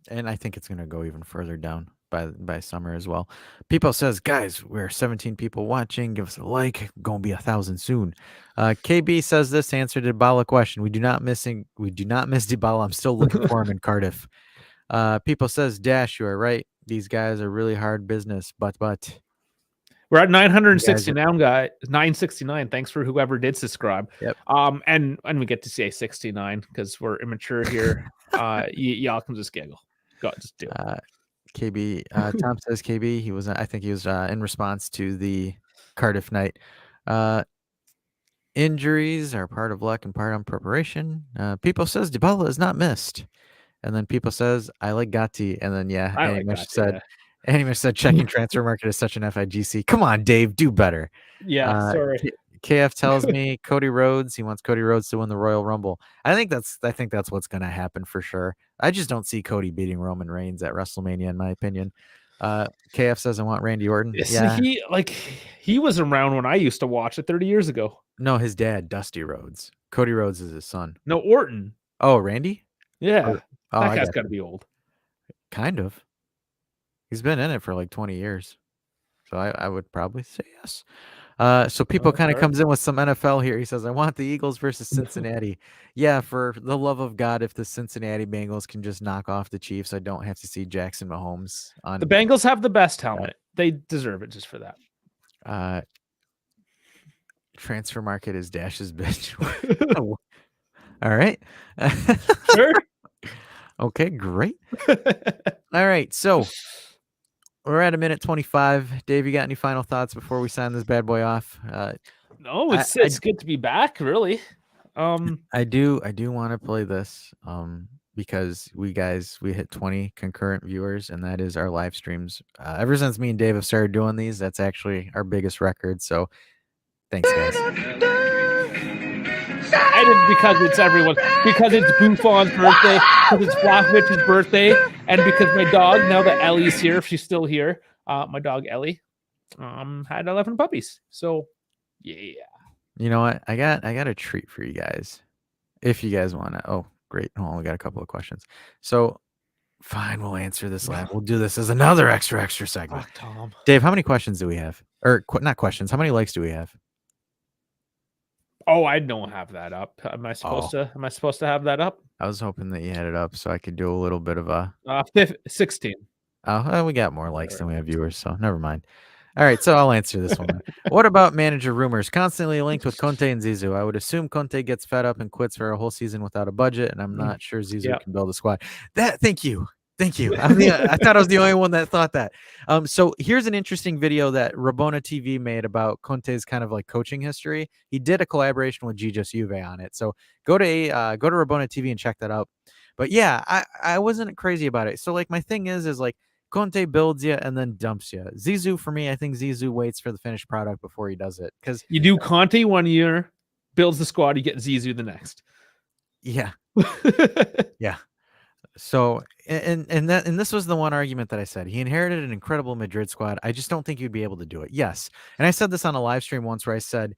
And I think it's going to go even further down by summer as well. People says, guys, we're 17 people watching. Give us a like. Going to be 1,000 soon. KB says this to answer the Dybala question. We do not miss Dybala. I'm still looking for him in Cardiff. People says, Dash, you are right. These guys are really hard business, but we're at 969 guys. 969. Thanks for whoever did subscribe. Yep. And we get to say 69 because we're immature here. Y'all can just giggle. Go, just do it. KB, Tom says KB. He was, I think he was in response to the Cardiff night. Injuries are part of luck and part on preparation. People says Dybala is not missed, and then people says I like Gatti, and then Animesh said checking transfer market is such an FIGC. Come on, Dave, do better. Yeah, sorry. KF tells me Cody Rhodes. He wants Cody Rhodes to win the Royal Rumble. I think that's what's going to happen for sure. I just don't see Cody beating Roman Reigns at WrestleMania, in my opinion. KF says I want Randy Orton. Yeah, he was around when I used to watch it 30 years ago. No, his dad, Dusty Rhodes. Cody Rhodes is his son. No, Orton. Oh, Randy? Yeah. That guy's got to be old. Kind of. He's been in it for like 20 years. So I would probably say yes. So people kind of comes in with some NFL here. He says, I want the Eagles versus Cincinnati. Yeah, for the love of God, if the Cincinnati Bengals can just knock off the Chiefs, I don't have to see Jackson Mahomes on. The Bengals have the best helmet. They deserve it just for that. Transfer market is Dash's bitch. All right. Sure. Okay, great. All right, so we're at 1:25. Dave, you got any final thoughts before we sign this bad boy off? No, it's good to be back, really. I do want to play this because we hit 20 concurrent viewers, and that is our live streams. Ever since me and Dave have started doing these, that's actually our biggest record. So thanks, guys. Because it's everyone, because it's Buffon's birthday, because it's Vlahovic's birthday, and because my dog, now that Ellie's here, if she's still here, my dog Ellie, had 11 puppies. So, yeah. You know what? I got a treat for you guys. If you guys want to. Oh, great. Hold on, we got a couple of questions. So, fine, we'll answer this live. We'll do this as another extra segment. Fuck, Tom. Dave, how many questions do we have? Or not questions. How many likes do we have? Oh, I don't have that up. Am I supposed to have that up? I was hoping that you had it up so I could do a little bit of a 16. Oh, we got more likes than we have viewers, so never mind. All right, so I'll answer this one. What about manager rumors constantly linked with Conte and Zizou? I would assume Conte gets fed up and quits for a whole season without a budget, and I'm not sure Zizou can build a squad. Thank you. I thought I was the only one that thought that. So here's an interesting video that Rabona TV made about Conte's kind of like coaching history. He did a collaboration with Just Juve on it. So go to Rabona TV and check that out. But yeah, I wasn't crazy about it. So like my thing is like Conte builds you and then dumps you. Zizou, for me, I think Zizou waits for the finished product before he does it. Because you do Conte 1 year, builds the squad, you get Zizou the next. Yeah. Yeah. So and this was the one argument that I said. He inherited an incredible Madrid squad. I just don't think he'd be able to do it. Yes. And I said this on a live stream once where I said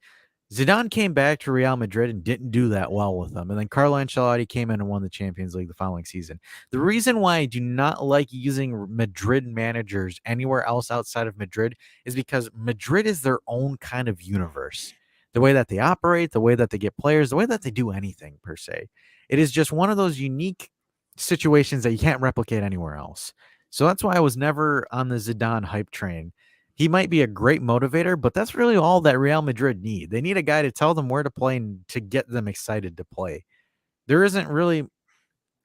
Zidane came back to Real Madrid and didn't do that well with them. And then Carlo Ancelotti came in and won the Champions League the following season. The reason why I do not like using Madrid managers anywhere else outside of Madrid is because Madrid is their own kind of universe. The way that they operate, the way that they get players, the way that they do anything per se. It is just one of those unique situations that you can't replicate anywhere else. So that's why I was never on the Zidane hype train. He might be a great motivator, but that's really all that Real Madrid need. They need a guy to tell them where to play and to get them excited to play. There isn't really,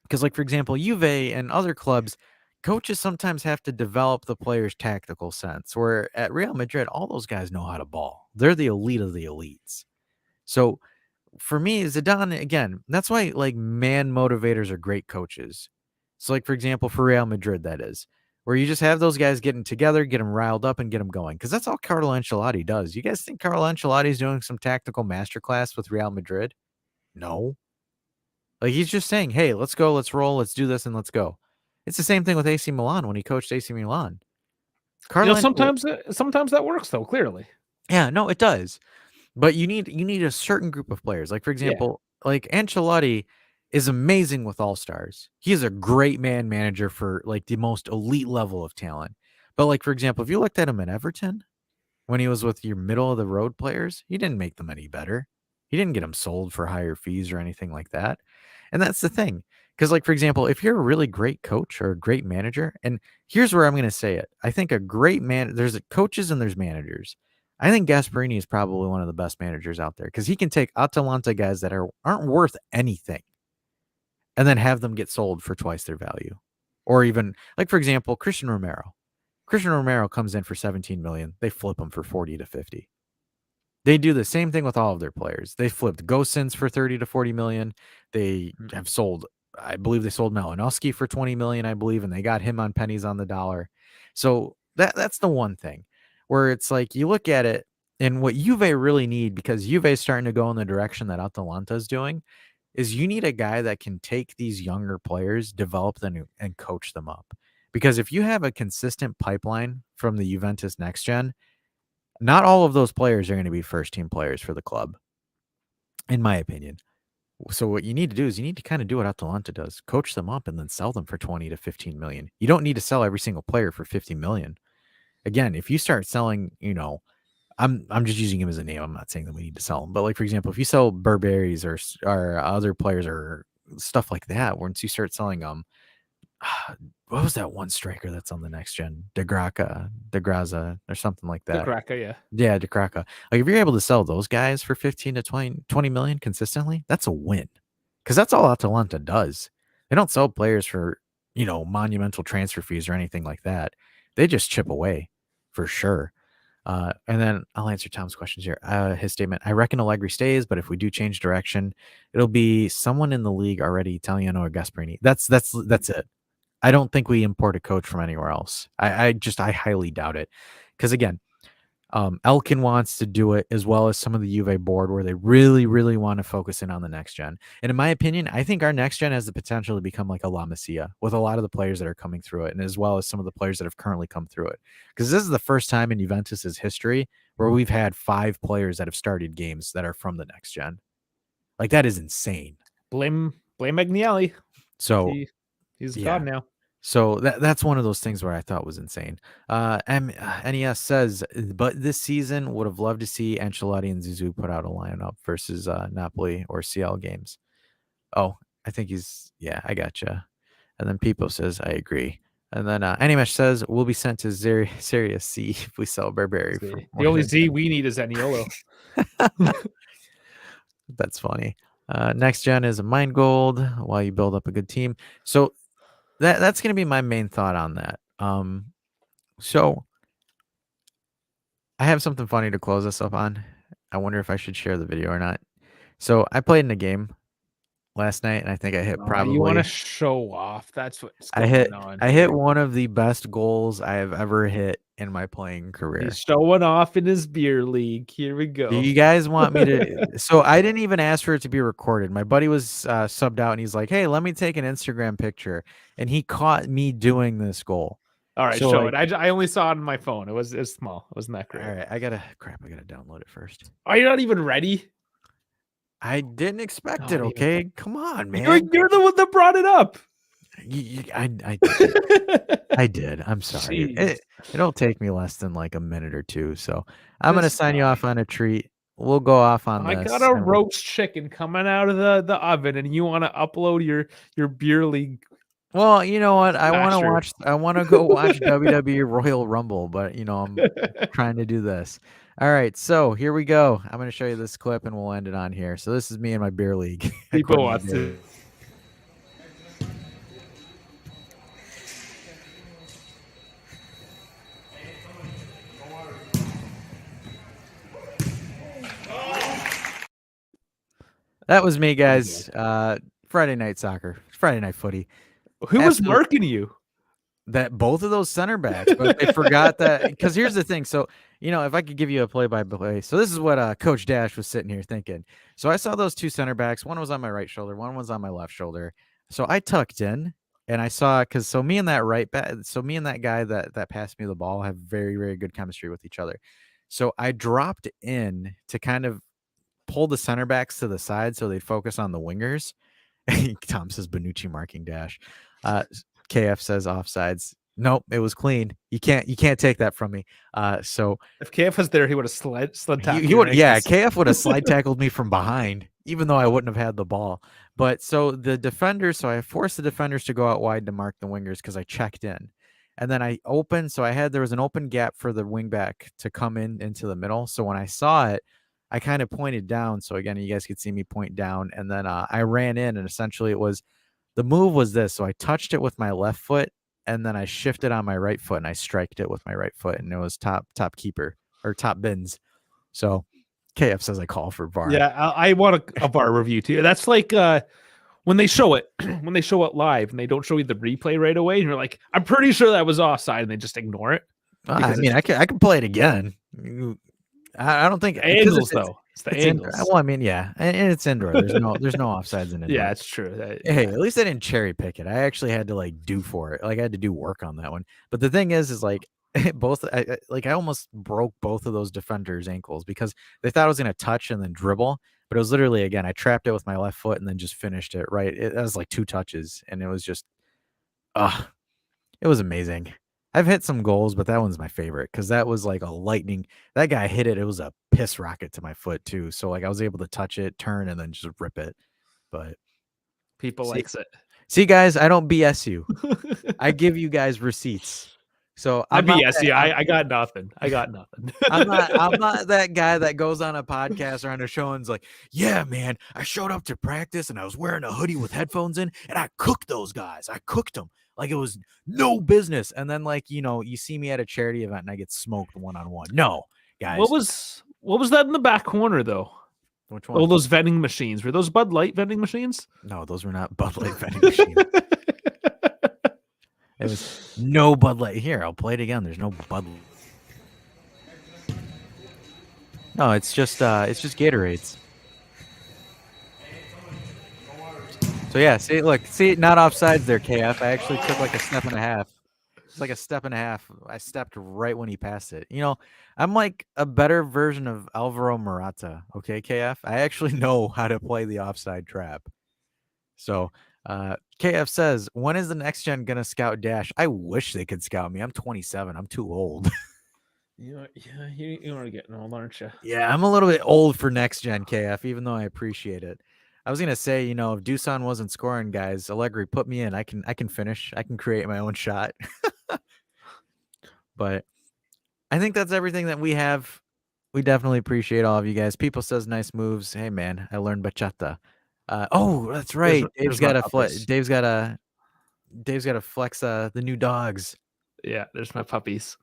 because like, for example, Juve and other clubs, coaches sometimes have to develop the player's tactical sense, where at Real Madrid, all those guys know how to ball. They're the elite of the elites. So for me, Zidane, again, that's why like man motivators are great coaches. So like, for example, for Real Madrid, that is, where you just have those guys getting together, get them riled up and get them going. Because that's all Carlo Ancelotti does. You guys think Carlo Ancelotti is doing some tactical masterclass with Real Madrid? No. Like he's just saying, hey, let's go, let's roll, let's do this, and let's go. It's the same thing with AC Milan when he coached AC Milan. Carlo sometimes that works though, clearly. Yeah, no, it does. But you need a certain group of players. Like, for example, like Ancelotti is amazing with all-stars. He is a great manager for like the most elite level of talent. But like, for example, if you looked at him at Everton when he was with your middle of the road players, he didn't make them any better. He didn't get them sold for higher fees or anything like that. And that's the thing. Because like, for example, if you're a really great coach or a great manager, and here's where I'm going to say it. I think a great man, there's coaches and there's managers. I think Gasperini is probably one of the best managers out there because he can take Atalanta guys that aren't worth anything and then have them get sold for twice their value. Or even, like, for example, Christian Romero. Christian Romero comes in for 17 million. They flip him for 40 to 50. They do the same thing with all of their players. They flipped Gosens for 30 to 40 million. They have sold, I believe they sold Malinowski for 20 million, I believe, and they got him on pennies on the dollar. So that's the one thing. Where it's like you look at it and what Juve really need, because Juve is starting to go in the direction that Atalanta is doing, is you need a guy that can take these younger players, develop them, and coach them up. Because if you have a consistent pipeline from the Juventus Next Gen, not all of those players are going to be first-team players for the club, in my opinion. So what you need to do is you need to kind of do what Atalanta does, coach them up and then sell them for 20 to 15 million. You don't need to sell every single player for 50 million. Again, if you start selling, I'm just using him as a name. I'm not saying that we need to sell him, but like, for example, if you sell Burberry's or other players or stuff like that, once you start selling what was that one striker that's on the next gen? DeGraza or something like that. DeGraca, yeah. Yeah, DeGraca. Like if you're able to sell those guys for 15 to 20 million consistently, that's a win. Because that's all Atalanta does. They don't sell players for, monumental transfer fees or anything like that. They just chip away. For sure. And then I'll answer Tom's questions here. His statement, I reckon Allegri stays, but if we do change direction, it'll be someone in the league already, Italiano or Gasperini. That's it. I don't think we import a coach from anywhere else. I highly doubt it. Because again, Elkin wants to do it as well as some of the Juve board where they really, really want to focus in on the next gen. And in my opinion, I think our next gen has the potential to become like a La Masia with a lot of the players that are coming through it and as well as some of the players that have currently come through it. Because this is the first time in Juventus's history where we've had 5 players that have started games that are from the next gen. Like that is insane. Blame Agnelli. So he's God now. So that's one of those things where I thought was insane. NES says, but this season would have loved to see Ancelotti and Zizou put out a lineup versus Napoli or CL games. Oh, I think I gotcha. And then Pipo says, I agree. And then Animesh says we'll be sent to Serious C if we sell Burberry. For The only Z we need is Zaniolo. That's funny. Next gen is a Mind Gold while you build up a good team. So that's going to be my main thought on that. So I have something funny to close us up on. I wonder if I should share the video or not. So I played in a game last night, and I think I hit probably. You want to show off? That's what's I going hit. on. I hit one of the best goals I have ever hit in my playing career. He's showing off in his beer league. Here we go. Do you guys want me to? So I didn't even ask for it to be recorded. My buddy was subbed out, and he's like, "Hey, let me take an Instagram picture," and he caught me doing this goal. All right, So, show like- it. I only saw it on my phone. It was small. It wasn't that great. All right, I gotta download it first. Are you not even ready? I didn't expect Not it. even- Okay, come on, man. You're the one that brought it up. I did. I'm sorry. Jeez. It'll take me less than like a minute or two. So I'm gonna This sign you guy. off on a treat. We'll go off on I this. got a and we'll- roast chicken coming out of the oven, and you want to upload your beer league. Well, you know what? I want to Smasher. watch. I want to go watch WWE Royal Rumble, but you know I'm trying to do this. All right, so here we go. I'm going to show you this clip, and we'll end it on here. So this is me and my beer league. People according want to Beer. to. That was me, guys. Friday night soccer, Friday night footy. Who was Absolute- marking you? That both of those center backs, but they forgot that. Because here's the thing. So, you know, if I could give you a play-by-play. So this is what Coach Dash was sitting here thinking. So I saw those two center backs. One was on my right shoulder. One was on my left shoulder. So I tucked in and I saw, because so me and that right back, so me and that guy that passed me the ball have very, very good chemistry with each other. So I dropped in to kind of pull the center backs to the side so they focus on the wingers. Tom says Bonucci marking Dash. KF says offsides. Nope, it was clean. You can't take that from me. So If KF was there, he would have slid tackled he your would, yeah, ankles. KF would have slide tackled me from behind, even though I wouldn't have had the ball. But so the defenders, so I forced the defenders to go out wide to mark the wingers because I checked in. And then I opened, so there was an open gap for the wing back to come into the middle. So when I saw it, I kind of pointed down. So again, you guys could see me point down. And then I ran in, and essentially the move was this. So I touched it with my left foot, and then I shifted on my right foot, and I striked it with my right foot, and it was top keeper or top bins. So KF says I call for VAR. Yeah, I want a VAR review too. That's like when they show it live and they don't show you the replay right away, and you're like, I'm pretty sure that was offside, and they just ignore it. I mean, I can play it again. I don't think Angles though. It's the it's angles. well, I mean, yeah, and it's indoor. There's no offsides in it. Yeah, it's true. Hey, at least I didn't cherry pick it. I actually had to like do for it. Like I had to do work on that one. But the thing is like both, I almost broke both of those defenders' ankles because they thought I was gonna touch and then dribble, but it was literally again I trapped it with my left foot and then just finished it right. It was like 2 touches, and it was just, it was amazing. I've hit some goals, but that one's my favorite because that was like a lightning. That guy hit it. It was a piss rocket to my foot too. So like I was able to touch it, turn, and then just rip it. But People likes it. see, guys, I don't BS you. I give you guys receipts. So I I'm not BS that- you. I got nothing. I got nothing. I'm not that guy that goes on a podcast or on a show and's like, yeah, man, I showed up to practice and I was wearing a hoodie with headphones in and I cooked those guys. I cooked them like it was no business. And then like, you know, you see me at a charity event and I get smoked one-on-one. No, guys. What was that in the back corner though? Which one? Oh, those vending machines. Were those Bud Light vending machines? No, those were not Bud Light vending machines. It was no Bud Light. Here, I'll play it again. There's no Bud Light. No, it's just Gatorades. So yeah, see, look, not offsides there, KF. I actually took like a step and a half. It's like a step and a half. I stepped right when he passed it. You know, I'm like a better version of Alvaro Morata. Okay, KF. I actually know how to play the offside trap. So KF says, when is the next gen gonna scout Dash? I wish they could scout me. I'm 27. I'm too old. You are getting old, aren't you? Yeah, I'm a little bit old for next gen, KF, even though I appreciate it. I was gonna say, you know, if Dusan wasn't scoring, guys, Allegri, put me in. I can finish. I can create my own shot. But I think that's everything that we have. We definitely appreciate all of you guys. People says nice moves. Hey man, I learned bachata. Oh, that's right. There's my puppies. Dave's got to flex the new dogs. Yeah, there's my puppies.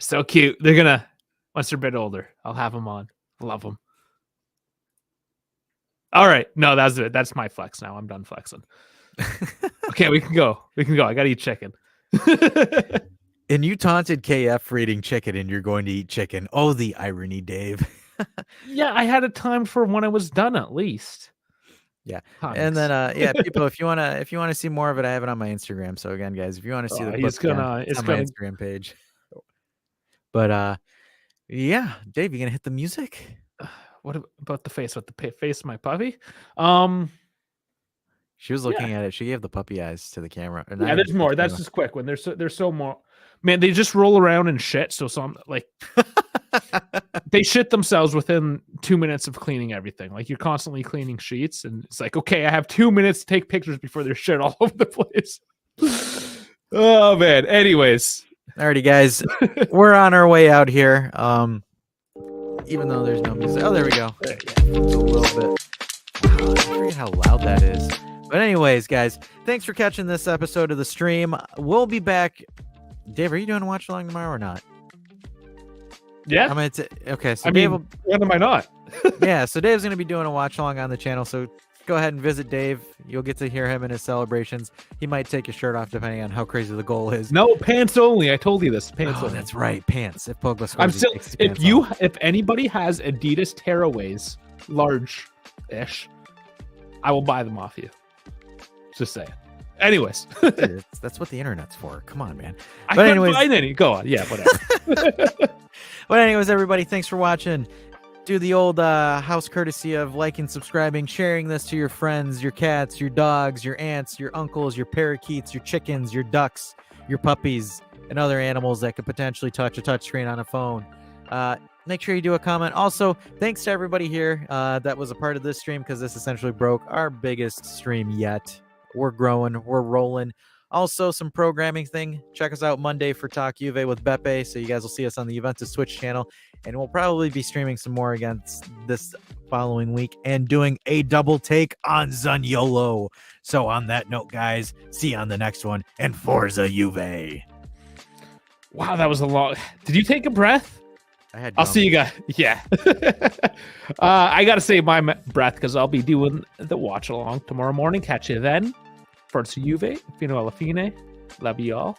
So cute. They're gonna once they're a bit older, I'll have them on. Love them. All right. No, that's it. That's my flex now. I'm done flexing. Okay, we can go. I gotta eat chicken. And you taunted KF for eating chicken, and you're going to eat chicken. Oh, the irony, Dave. Yeah, I had a time for when I was done at least. Yeah. Thanks. And then people, if you wanna see more of it, I have it on my Instagram. So again, guys, if you want to see the it's clip, gonna it's on my Instagram page. But yeah, Dave, you gonna hit the music? What about the face? With the face of my puppy? She was looking at it. She gave the puppy eyes to the camera. Or not Yeah, even there's to the more. That's camera. just quick when there's so more. Man, they just roll around and shit. So some like they shit themselves within 2 minutes of cleaning everything. Like you're constantly cleaning sheets, and it's like, okay, I have 2 minutes to take pictures before there's shit all over the place. Oh man. Anyways, alrighty, guys, we're on our way out here. Even though there's no music. Oh, there we go. It's a little bit. Wow, I forget how loud that is. But anyways, guys, thanks for catching this episode of the stream. We'll be back. Dave, are you doing a watch along tomorrow or not? yeah. Okay, so I Dave mean, when am I not? yeah, so Dave's going to be doing a watch along on the channel. So go ahead and visit Dave. You'll get to hear him in his celebrations. He might take his shirt off depending on how crazy the goal is. No, pants only. I told you this. Pants Oh, only. that's right, pants. If Pogba scores, I'm he still. takes his pants off. If anybody has Adidas tearaways, large-ish, I will buy them off you. Just saying. Anyways, That's what the internet's for. Come on, man. I But couldn't anyways- find any. Go on. Yeah, whatever. But anyways, everybody, thanks for watching. Do the old house courtesy of liking, subscribing, sharing this to your friends, your cats, your dogs, your aunts, your uncles, your parakeets, your chickens, your ducks, your puppies, and other animals that could potentially touch a touchscreen on a phone. Make sure you do a comment. Also, thanks to everybody here that was a part of this stream, because this essentially broke our biggest stream yet. We're growing. We're rolling. Also, some programming thing. Check us out Monday for Talk Juve with BDay. So you guys will see us on the Juventus Twitch channel. And we'll probably be streaming some more against this following week and doing a double take on Zaniolo. So on that note, guys, see you on the next one. And Forza Juve. Wow, that was a long. Did you take a breath? I'll see you guys. Yeah. I got to save my breath because I'll be doing the watch along tomorrow morning. Catch you then. Forza Juve, fino alla fine. Love you all.